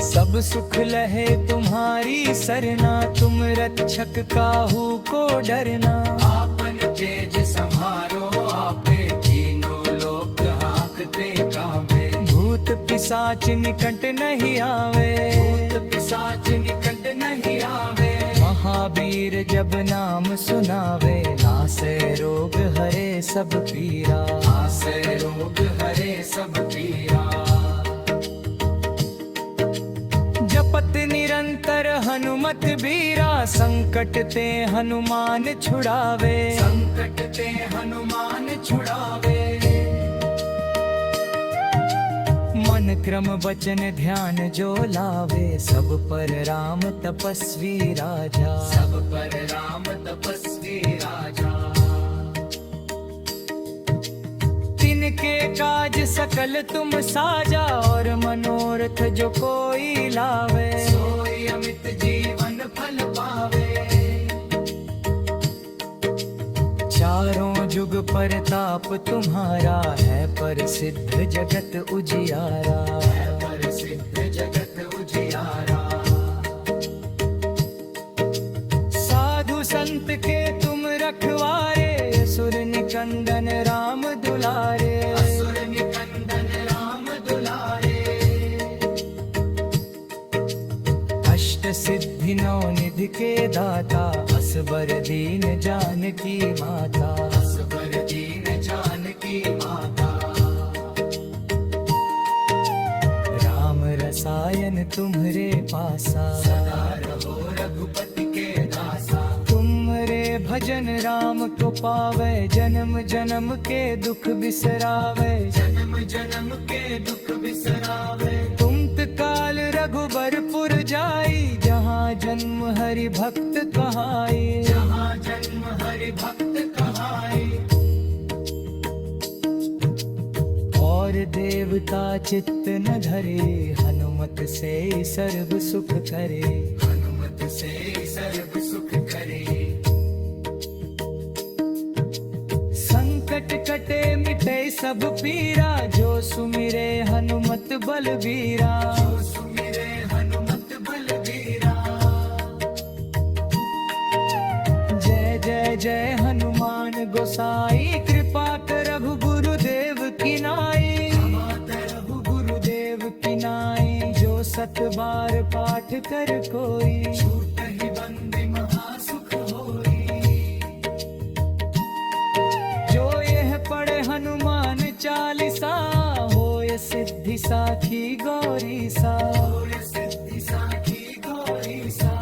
सब सुख लहे तुम्हारी सरना, तुम रक्षक काहू को डरना। आपन तेज समारो आपे, तीनों लोक हांकते कांपे। भूत पिशाच निकट नहीं आवे। भूत पिशाच निकट नहीं आवे। महावीर जब नाम सुनावे, नासे रोग हरे सब पीरा। नासे रोग हरे सब पीरा। जपत निरंतर हनुमत बीरा, संकट ते हनुमान छुड़ावे। संकट ते हनुमान छुड़ावे। मन क्रम वचन ध्यान जो लावे, सब पर राम तपस्वी राजा। सब पर राम तपस्वी राजा। तिनके काज सकल तुम साजा, और मनोरथ जो कोई लावे। सोई अमित जीवन फल पावे। चारों जुग परताप तुम्हारा, है प्रसिद्ध जगत उजियारा। है प्रसिद्ध जगत उजियारा। साधु संत के तुम रखवारे, सिद्धि नवनिधि के दाता असबर दीन जानकी माता असबर दीन जानकी माता राम रसायन तुम्हरे पासा सदा रहो रघुपति के दासा तुम्हरे भजन राम को पावे जन्म जन्म के दुख बिसरावे जन्म जन्म के दुख बिसरावे तुम काल रघुबरपुर जाई जहाँ जन्म हरि भक्त कहाई जहाँ जन्म हरि भक्त कहाई और देवता चित्त न धरे हनुमत से सर्व सुख करे हनुमत से सर्व सुख करे संकट कटे मिटे सब पीरा जो सुमिरे हनुमत बलबीरा जो सुमिरे हनुमत बलबीरा जय जय जय हनुमान गोसाई कृपा करहु गुरुदेव की नाई रघु गुरुदेव की नाई जो सत बार पाठ कर कोई छूटहि बंदी महासुख होई जो यह पढ़े हनुमान चालीसा होय सिद्धि साखी गौरी सा होय सिद्धि साखी गौरी सा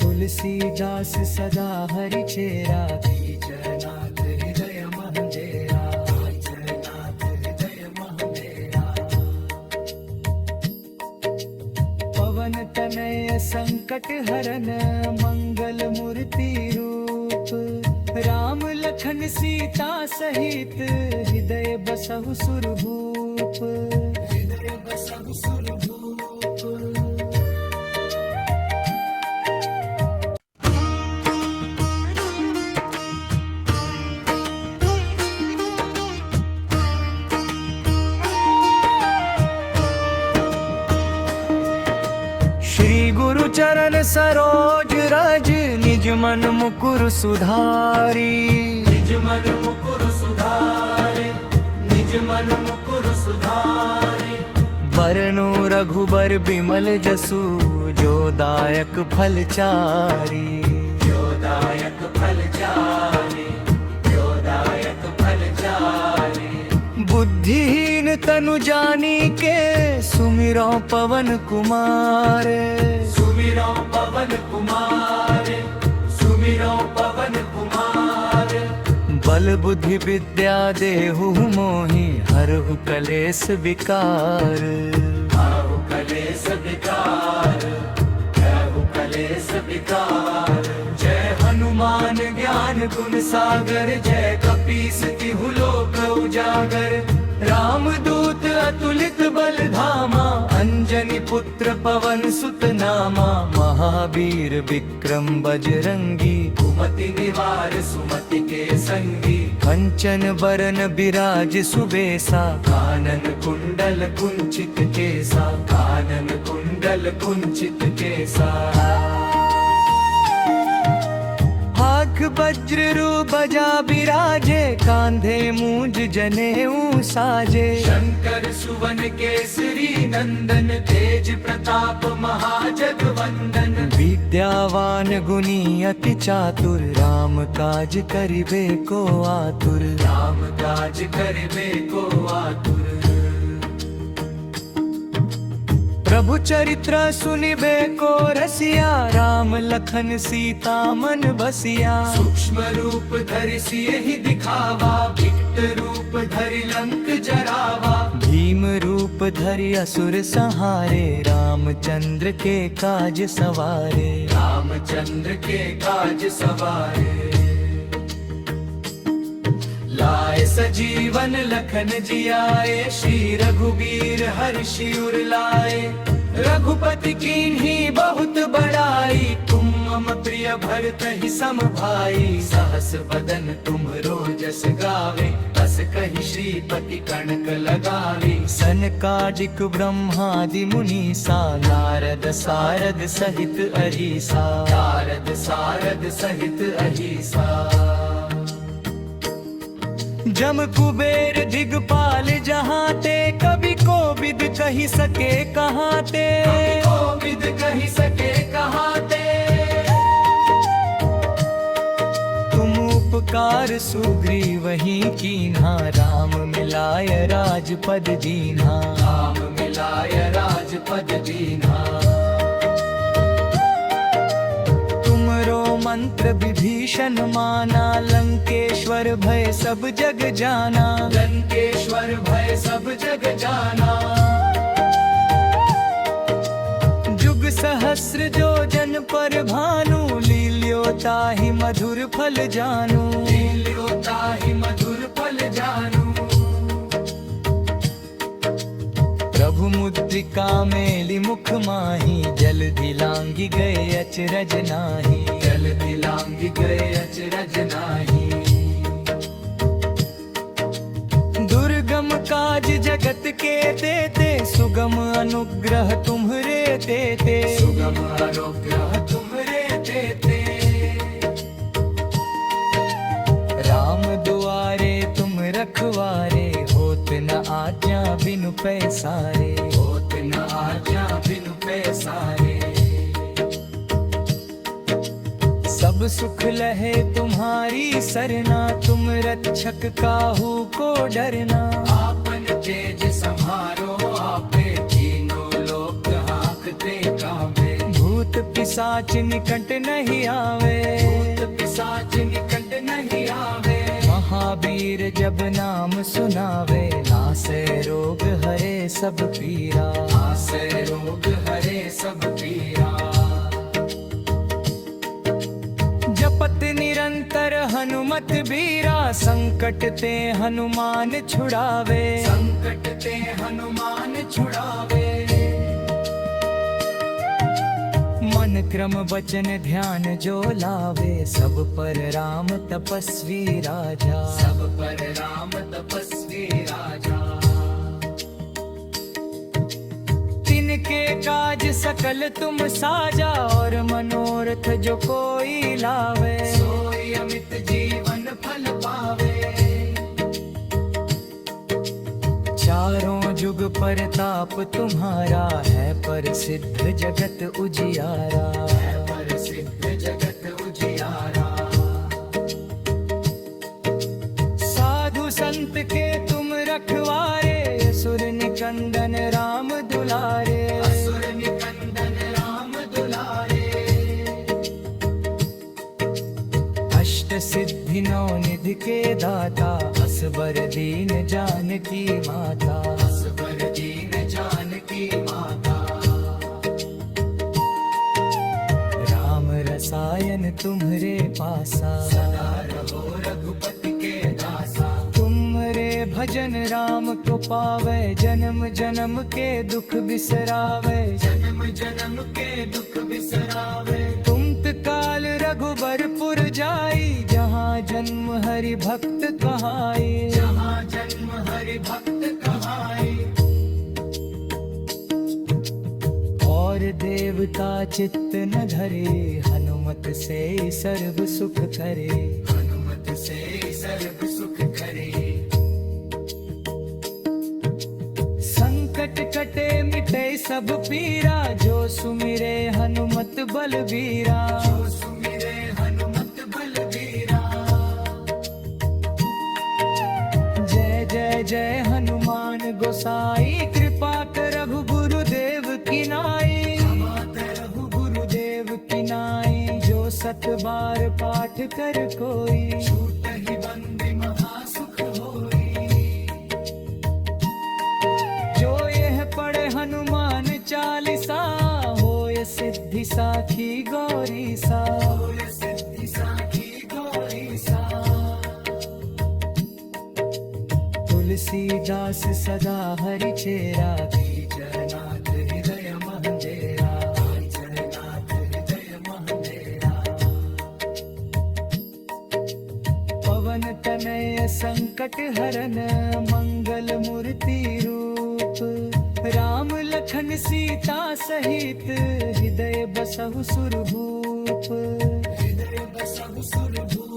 तुलसीदास सदा हरि चेरा कीचरनाथ हृदय महंदेरा कीचरनाथ हृदय महंदेरा पवन तनय संकट हरन मंगल मूर्ति रूप राम लखन सीता सहित हृदय बसहु सुरभूप हृदय बसहु सुरभूप श्री गुरु चरण सरोज रज निज मन मुकुर सुधारी निज मन मुकुर सुधारे निज मन मुकुर सुधारे बरनु रघुबर बिमल जसु जो दायक फल चारी जो दायक फल चारी जो दायक फल चारी बुद्धिहीन तनु जानी के सुमिरो पवन कुमार सुमिरो पवन कुमार सुमिरो पवन कुमार बल बुद्धि विद्या देहु मोहि हरहु कलेस विकार हरहु कलेस विकार हरहु कलेस विकार जय हनुमान ज्ञान गुण सागर जय कपीस तिहु लोक उजागर रामदूत अतुलित बल धामा अंजनी पुत्र पवन सुत नामा महावीर विक्रम बजरंगी कुमति निवार सुमति के संगी कंचन बरन बिराज सुबेसा कानन कुंडल कुंचित केसा कानन कुंडल कुंचित केसा हाथ वज्र रूप बजा बिराजे कांधे मूंज जनेऊ साजे शंकर सुवन केसरी नंदन तेज प्रताप महाजगवंदन विद्यावान गुणी अति चातुर राम काज करिबे को आतुर राम काज करिबे को आतुर प्रभु चरित्र सुनिबे को रसिया राम लखन सीता मन बसिया सूक्ष्म रूप धरि सियहि दिखावा विकट रूप धरि लंक जरावा भीम रूप धरि असुर संहारे रामचंद्र के काज सवारे रामचंद्र के काज सवारे लाए सजीवन लखन जियाए श्री रघुबीर हर्षि उर लाए रघुपति कीन्ही बहुत बड़ाई तुम मम प्रिय भरत ही सम भाई सहस बदन तुम रोजस गावे बस कहि श्रीपति कनक लगावे सनकादिक ब्रह्मादि मुनीसा नारद सारद सहित अहिसा नारद सारद सहित अहिसा जम कुबेर दिगपाल जहाँ ते कवि कोविद कही सके कहाँ ते, कोविद कही सके कहाँ ते। तुम उपकार सुग्रीव ही कीन्हा, राम मिलाय राजपद दीन्हा। राम मिलाय राजपद दीन्हा। तुमरो मंत्र विभीषण माना, लंकेश्वर भय सब जग जाना। लंकेश्वर भय सब जग जाना। जुग सहस्र जो जन पर भानु, लील्यो ताहि मधुर फल जानू। लील्यो ताहि मधुर फल जानू। प्रभु मुद्रिका मेलि मुख माही, जलधि लांघि गए अचरज नाही। जलधि लांघि गए अचरज नाही। दुर्गम काज जगत के तेते, सुगम अनुग्रह तुम्हरे तेते। सुगम अनुग्रह तुम्हरे तेते। राम दुआरे तुम रखवारे, होत न आज्ञा बिनु पैसारे। होत न आज्ञा बिनु पैसारे। सब सुख लहे तुम्हारी सरना, तुम रक्षक काहू को डरना। आपन तेज संहारो आपे, तीनों लोक हांकते कांपे। भूत पिशाच निकट नहीं आवे। भूत पिशाच निकट नहीं आवे। महावीर जब नाम सुनावे, नासे रोग हरे सब पीरा। नासे रोग हरे सब पीरा। जपत निरंतर हनुमत बीरा, संकट ते हनुमान छुड़ावे। संकट ते हनुमान छुड़ावे। मन क्रम वचन ध्यान जो लावे, सब पर राम तपस्वी राजा। सब पर राम तपस्वी राजा। तिनके काज सकल तुम साजा, और मनोरथ जो कोई लावे। सोई अमित जीवन फल पावे। चारों जुग परताप तुम्हारा, है प्रसिद्ध जगत उजियारा। है प्रसिद्ध जगत उजियारा। साधु संत के तुम रखवारे, असुर निकंदन राम दुलारे। असुर निकंदन राम दुलारे। अष्ट सिद्धि नौ निधि के दाता, असबर दीन जानकी माता। असबर दीन जानकी माता। राम रसायन तुम्हरे पासा, सदा रहो रघुपति के दासा। तुमरे भजन राम को पावे, जन्म जन्म के दुख बिसरावे। जन्म जन्म के दुख बिसरावे। तुम काल रघुबरपुर जाई, जहाँ जन्म हरि भक्त कहाई। जहाँ जन्म हरि भक्त कहाई। और देवता चित्त न धरे, हनुमत से सर्व सुख करे। हनुमत से सर्व सुख करे। संकट कटे मिटे सब पीरा, जो सुमिरे हनुमत बलबीरा। जो सुमिरे हनुमत बलबीरा। जय जय जय हनुमान गोसाई, कृपा करहु गुरुदेव की नाई। क्षमा करहु गुरुदेव की नाई, जो सत बार पाठ कर कोई। छूटहि बंदी महासुख होई। जो यह पढ़े हनुमान चालीसा, होय सिद्धि साखी गौरी सा। होय सिद्धि साखी गौरी सा। तुलसीदास सदा हरि चेरा, जगन्नाथ हृदय मंदिरा। जगन्नाथ हृदय मंदिरा। पवन तनय संकट हरन, मंगल मूर्ति रूप। राम लखन सीता सहित, हृदय बसहु सुरभूप। हृदय बसहु सुरभूप।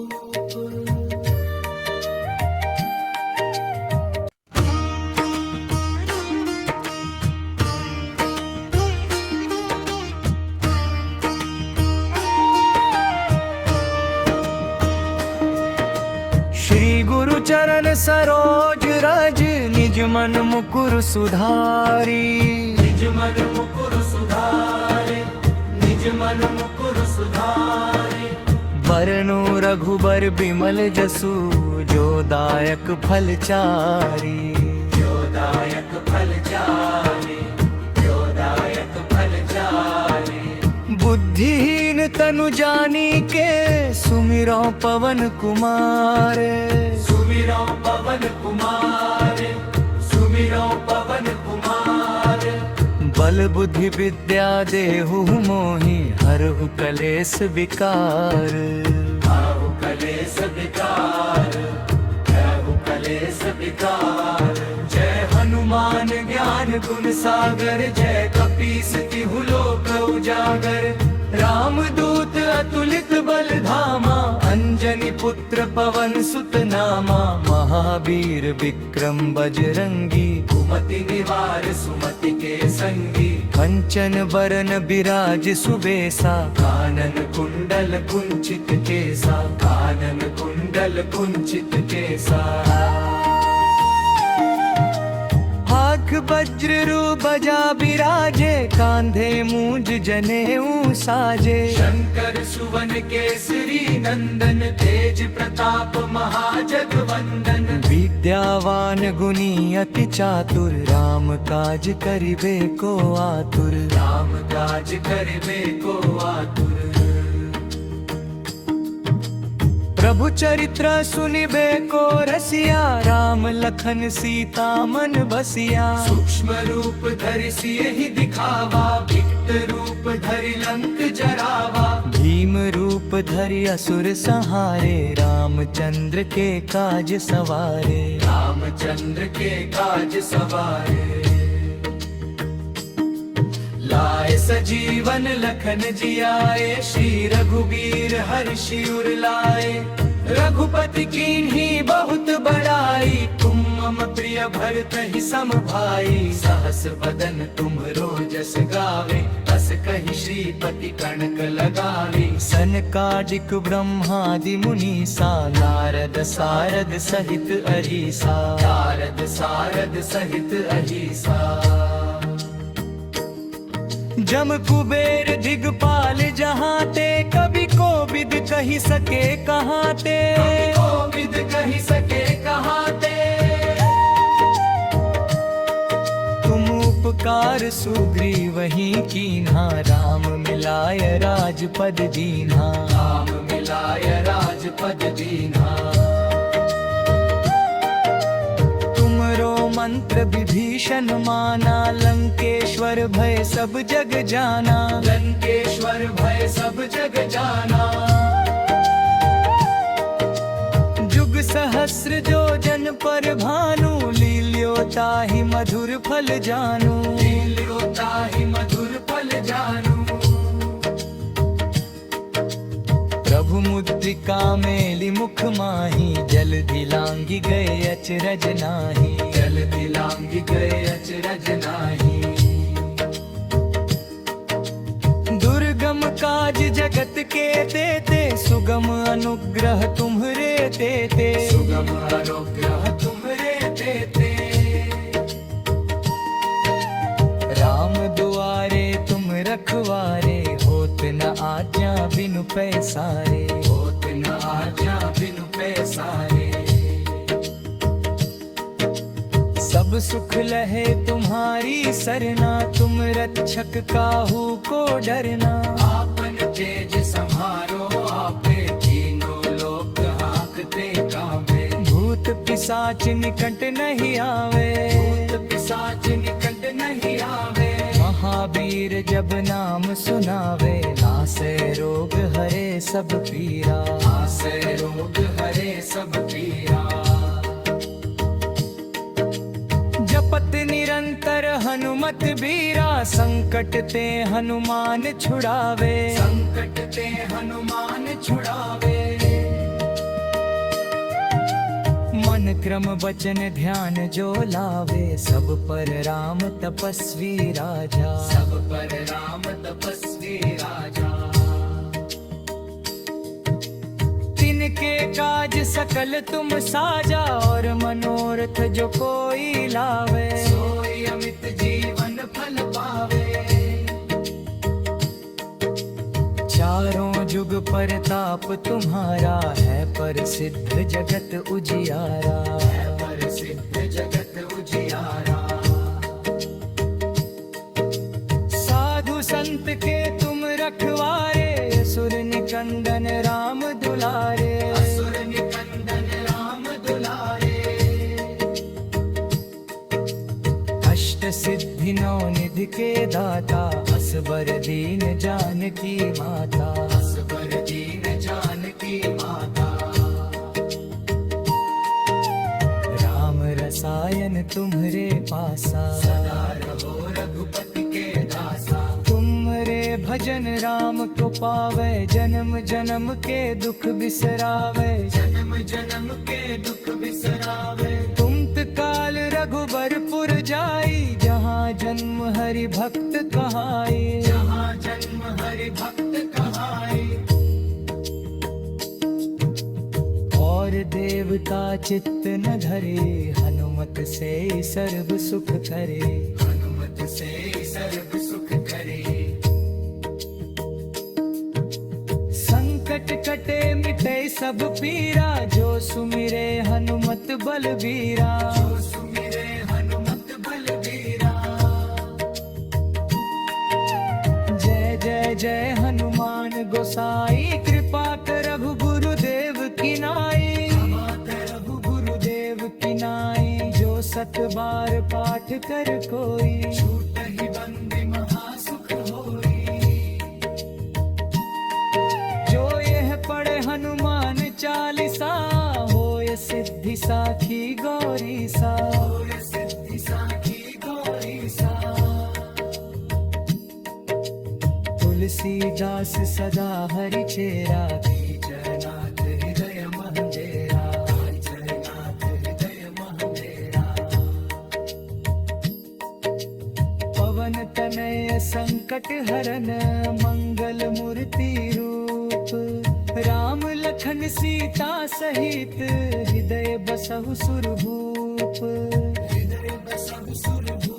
चरण सरोज रज, निज मन मुकुर सुधारी। निज मन मुकुर सुधारे, निज मन मुकुर सुधारे। बरनु रघुबर बिमल जसु, जो दायक फल चारी। जो दायक फल चारे, जो दायक फल चारे। बुद्धिहीन तनु जानी के, सुमिरो पवन कुमार। सुमिरो पवन कुमार, सुमिरो पवन कुमार। बल बुद्धि विद्या देहु मोहि, हरहु कलेस विकार। हरहु कलेस विकार, हरहु कलेस विकार। जय हनुमान ज्ञान गुण सागर, जय कपीस तिहु लोक उजागर। रामदूत अतुलित बल धामा, अंजनी पुत्र पवन सुत नामा। महावीर विक्रम बजरंगी, कुमति निवार सुमति के संगी। कंचन बरन बिराज सुबेसा, कानन कुंडल कुंचित केसा। कानन कुंडल कुंचित केसा। हाथ वज्र बजा बिराजे, कांधे मूंज जनेऊ साजे। शंकर सुवन केसरी नंदन, तेज प्रताप महाजगवंदन। विद्यावान गुणी अति चातुर, राम काज करिबे को आतुर। राम काज करिबे को आतुर। प्रभु चरित्र सुनिबे को रसिया, राम लखन सीता मन बसिया। सूक्ष्म रूप धरि सियहि दिखावा, विकट रूप धरि लंक जरावा। भीम रूप धरि असुर संहारे, रामचंद्र के काज सवारे। रामचंद्र के काज सवारे। लाए सजीवन लखन जियाए, श्री रघुबीर हर्षि उर लाए। रघुपति कीन्ही बहुत बड़ाई, तुम मम प्रिय भरतहि सम भाई। सहस बदन तुम्हरो जस गावे, बस कहि श्रीपति कनक लगावे। सनकादिक ब्रह्मादि मुनीसा, नारद सारद सहित अहीसा। नारद सारद सहित अहीसा। जम कुबेर दिगपाल जहाँ ते, कवि कोविद कही सके कहाँ ते। कोविद कही सके कहाँ ते। तुम उपकार सुग्रीवहि कीन्हा, राम मिलाय राजपद दीन्हा। राम मिलाय राजपद दीन्हा। मंत्र विभीषण माना, लंकेश्वर भय सब जग जाना। लंकेश्वर भय सब जग जाना। जुग सहस्र जो जन पर भानु, लील्यो ताहि मधुर फल जानू। लील्यो ताहि मधुर फल जानू। प्रभु मुद्रिका मेलि मुख माही, जलधि लांघि गए अचरज नाही। जलधि लांघि गए अचरज नाही। दुर्गम काज जगत के देते, सुगम अनुग्रह तुम्हरे देते। सुगम अनुग्रह तुम्हरे देते। राम दुआरे तुम रखवारे, होत न आज्ञा बिनु पैसारे। होत न आज्ञा बिनु पैसारे। सब सुख लहे तुम्हारी सरना, तुम रक्षक काहू को डरना। आपन तेज सम्हारो आपे, तीनों लोक हांकते कांपे। भूत पिशाच निकट नहीं आवे। भूत पिशाच निकट नहीं आवे। महावीर जब नाम सुनावे, नासे रोग हरे सब पीरा। नासे रोग हरे सब पीरा। जपत निरंतर हनुमत बीरा, संकट ते हनुमान छुड़ावे। संकट ते हनुमान छुड़ावे। मन क्रम वचन ध्यान जो लावे, सब पर राम तपस्वी राजा। सब पर राम तपस्वी राजा। तिन के काज सकल तुम साजा, और मनोरथ जो कोई लावे सोई अमित जीवन फल पावे। चारों जुग परताप तुम्हारा है, प्रसिद्ध जगत उजियारा। प्रसिद्ध जगत उजियारा। साधु संत के तुम रखवारे, असुर निकंदन राम दुलारे। असुर निकंदन राम दुलारे। अष्ट सिद्धि नौ निधि के दाता, असबर दीन जानकी माता। असबर दीन जानकी माता। राम रसायन तुम्हरे पासा, सदा रहो रघुपति के दासा। तुमरे भजन राम को पावे, जन्म जन्म के दुख बिसरावे। जन्म जन्म के दुख बिसरावे। तुम काल रघुबरपुर जाई, जहाँ जन्म हरि भक्त कहाई। जहाँ जन्म हरि भक्त कहाई। और देवता चित्त न धरे, हनुमत से सर्व सुख करे। हनुमत से सर्व सुख करे। संकट कटे मिटे सब पीरा, जो सुमिरे हनुमत बलबीरा। जो सुमिरे हनुमत बलबीरा। जय जय जय हनुमान गोसाई, कृपा करहु गुरुदेव की नाई। क्षमा करहु गुरुदेव की नाई, जो सत बार पाठ कर कोई। छूटहि बंदी महासुख होई। जो यह पढ़े हनुमान चालीसा, होय सिद्धि साखी गौरी सा। होय सिद्धि साखी गौरी सा। तुलसीदास सदा हरि चेरा, जयनाथ हृदय मंदिरा। जयनाथ हृदय मंदिरा। पवन तनय संकट हरन, मंगल मूर्ति रूप। राम लखन सीता सहित, हृदय बसहु सुरभूप। हृदय बसहु सुरभूप।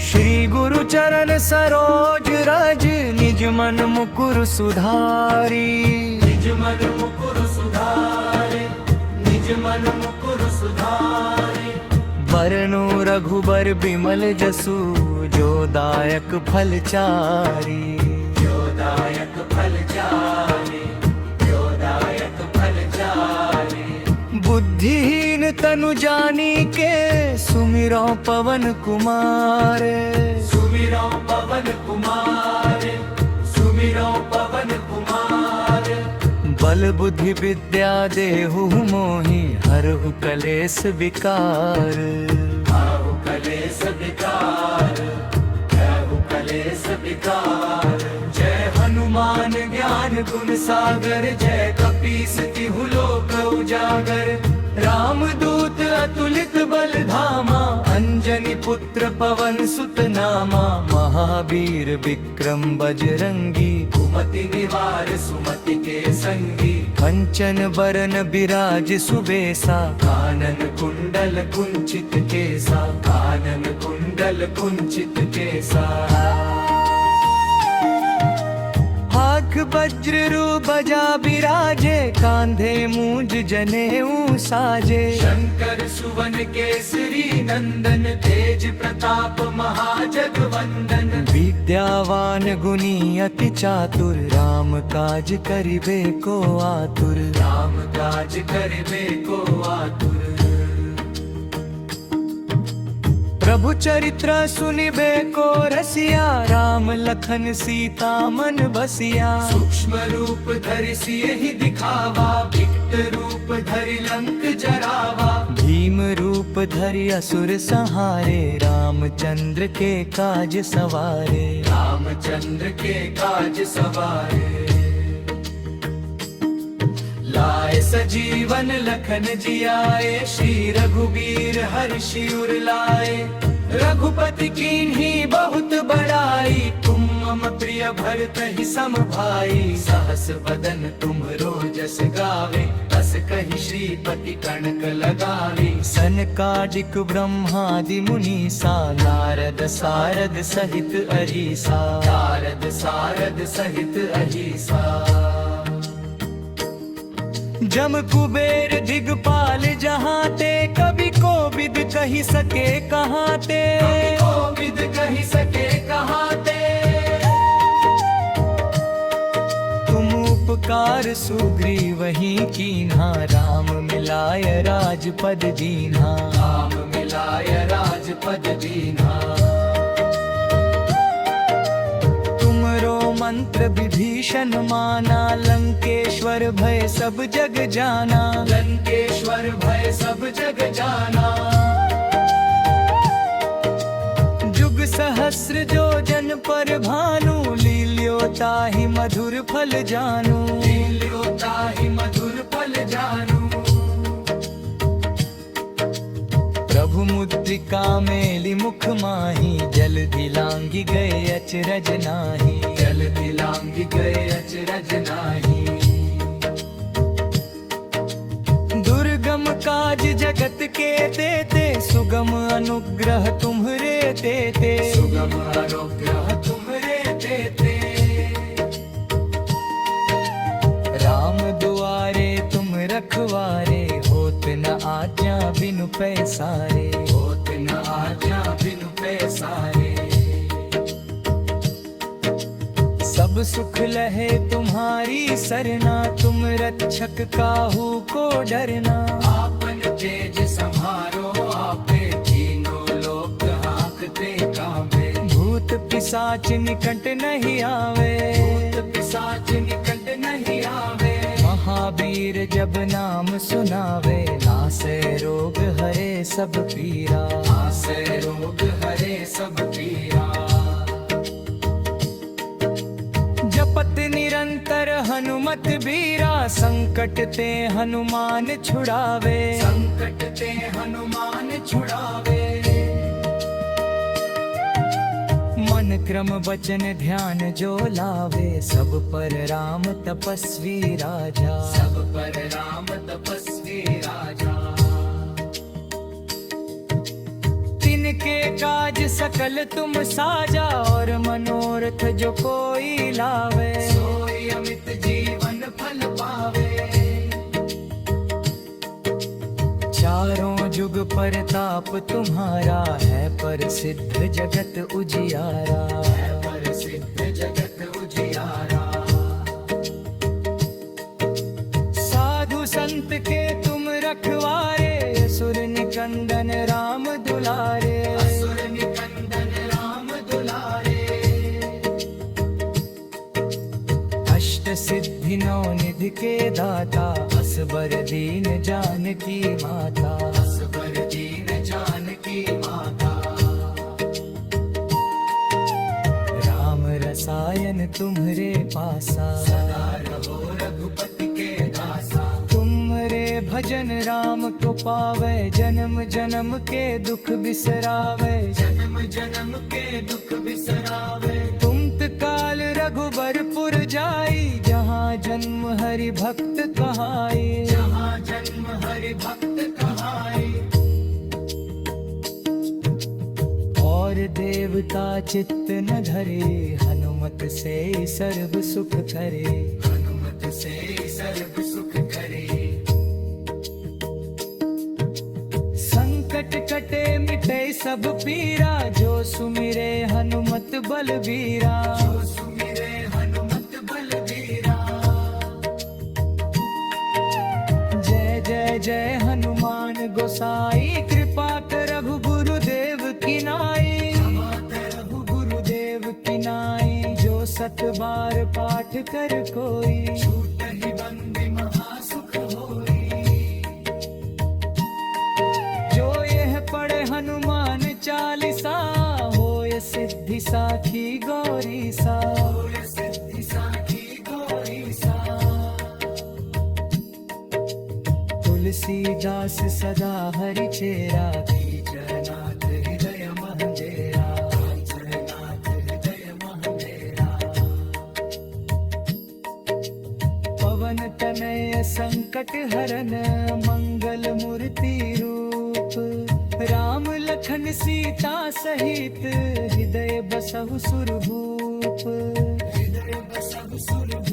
श्री गुरु चरण सरोज रज, निज मन मुकुर सुधारी। निज मन मुकुर सुधारे। निज मन मुकुर सुधारे। बरनु रघुबर बिमल जसु, जो दायक फल चारी। जो दायक फल चारे। जो दायक फल चारे। बुद्धिहीन तनु जानी के, सुमिरो पवन कुमार। सुमिरो पवन कुमार। सुमिरो पवन कुमार। बल बुद्धि विद्या देहु मोहि, हरहु कलेस विकार। आहु कलेस विकार। आहु कलेस विकार। जय हनुमान ज्ञान गुण सागर, जय कपीस तिहु लोक उजागर। रामदूत अतुलित बल धामा, अंजनी पुत्र पवन सुत नामा। महावीर विक्रम बजरंगी, कुमति निवार सुमति के संगी। कंचन बरन बिराज सुबेसा, कानन कुंडल कुंचित केसा। कानन कुंडल कुंचित केसा। हाथ वज्र रू बजा बिराजे, कांधे मूंज जनेऊ साजे। शंकर सुवन केसरी नंदन, तेज प्रताप महाजगवंदन। विद्यावान गुणी अति चातुर, राम काज करिबे को आतुर। राम काज करिबे को आतुर। प्रभु चरित्र सुनिबे को रसिया, राम लखन सीता मन बसिया। सूक्ष्म रूप धरि सियहि दिखावा, विकट रूप धरि लंक जरावा। भीम रूप धरि असुर संहारे, रामचंद्र के काज सवारे। रामचंद्र के काज सवारे। लाए सजीवन लखन जियाए, श्री रघुबीर हर्षि उर लाए। रघुपति कीन्ही बहुत बड़ाई, तुम मम प्रिय भरत ही सम भाई। सहस बदन तुम्हरो जस गावे, अस कहि श्रीपति कणक लगावे। सनकादिक ब्रह्मादि मुनीसा, नारद सारद सहित अहिसा। नारद सारद सहित अहिसा। जम कुबेर दिगपाल जहाँ ते, कभी कोविद कही सके कहाँ ते। कोविद कही सके कहाँ ते। तुम उपकार सुग्रीव ही कीन्हा, राम मिलाय राजपद दीन्हा। राम मिलाय राजपद दीन्हा। तुमरो मंत्र विभीषण माना, लंकेश्वर भय सब जग जाना। लंकेश्वर भय सब जग जाना। जुग सहस्र जो जन पर भानु, लील्यो ताहि मधुर फल जानू। लील्यो ताहि मधुर फल जानू। प्रभु मुद्रिका मेलि मुख माही, जलधि लांघि गए अचरज नाही। जलधि लांघि गए अचरज नाही। दुर्गम काज जगत के तेते, सुगम अनुग्रह तुम्हरे तेते। सुगम अनुग्रह तुम्हरे तेते। राम दुआरे तुम रखवारे, होत न आज्ञा बिनु पैसारे। होत न आज्ञा बिनु पैसारे। सब सुख लहे तुम्हारी सरना, तुम रक्षक काहू को डरना। आपन तेज सम्हारो आपे, तीनों लोक हांकते कांपे। भूत पिशाच निकट नहीं आवे। भूत पिशाच निकट नहीं आवे। महावीर जब नाम सुनावे, नासे रोग हरे सब पीरा। नासे रोग हरे सब पीरा। जपत निरंतर हनुमत बीरा, संकट ते हनुमान छुड़ावे। संकट ते हनुमान छुड़ावे। मन क्रम वचन ध्यान जो लावे, सब पर राम तपस्वी राजा। सब पर राम तपस्वी राजा। तिनके काज सकल तुम साजा, और मनोरथ जो कोई लावे। सोई अमित जीवन फल पावे। चारों जुग परताप तुम्हारा, है प्रसिद्ध जगत उजियारा। है प्रसिद्ध जगत उजियारा। साधु संत के तुम रखवारे, असुर निकंदन राम दुलारे। असुर निकंदन राम दुलारे। अष्ट सिद्धि नौ निधि के दाता, असबर दीन जानकी माता। असबर दीन जानकी माता। राम रसायन तुम्हरे पासा, सदा रहो रघुपति के दासा। तुमरे भजन राम को पावे, जन्म जन्म के दुख बिसरावे। जन्म जन्म के दुख बिसरावे। तुम काल रघुबरपुर जाई, जहाँ जन्म हरि भक्त कहाई। जहाँ जन्म हरि भक्त कहाई। और देवता चित्त न धरे, हनुमत से सर्व सुख करे। हनुमत से सर्व सुख करे। संकट कटे मिटे सब पीरा, जो सुमिरे हनुमत बलबीरा। जो सुमिरे हनुमत बलबीरा। जय जय जय हनुमान गोसाई, कृपा करहु गुरुदेव की नाई। क्षमा करहु गुरुदेव की नाई, जो सत बार पाठ कर कोई। छूटहि बंदी महासुख होई। जो यह पढ़े हनुमान चालीसा, होय सिद्धि साखी गौरी सा। होय सिद्धि साखी गौरी सा। तुलसीदास सदा हरि चेरा जगन्नाथ हृदय मंदिरा जगन्नाथ हृदय मंदिरा पवन तनय संकट हरन मंगल मूर्ति रूप राम लखन सीता सहित हृदय बसहु सुरभूप हृदय बसहु सुरभूप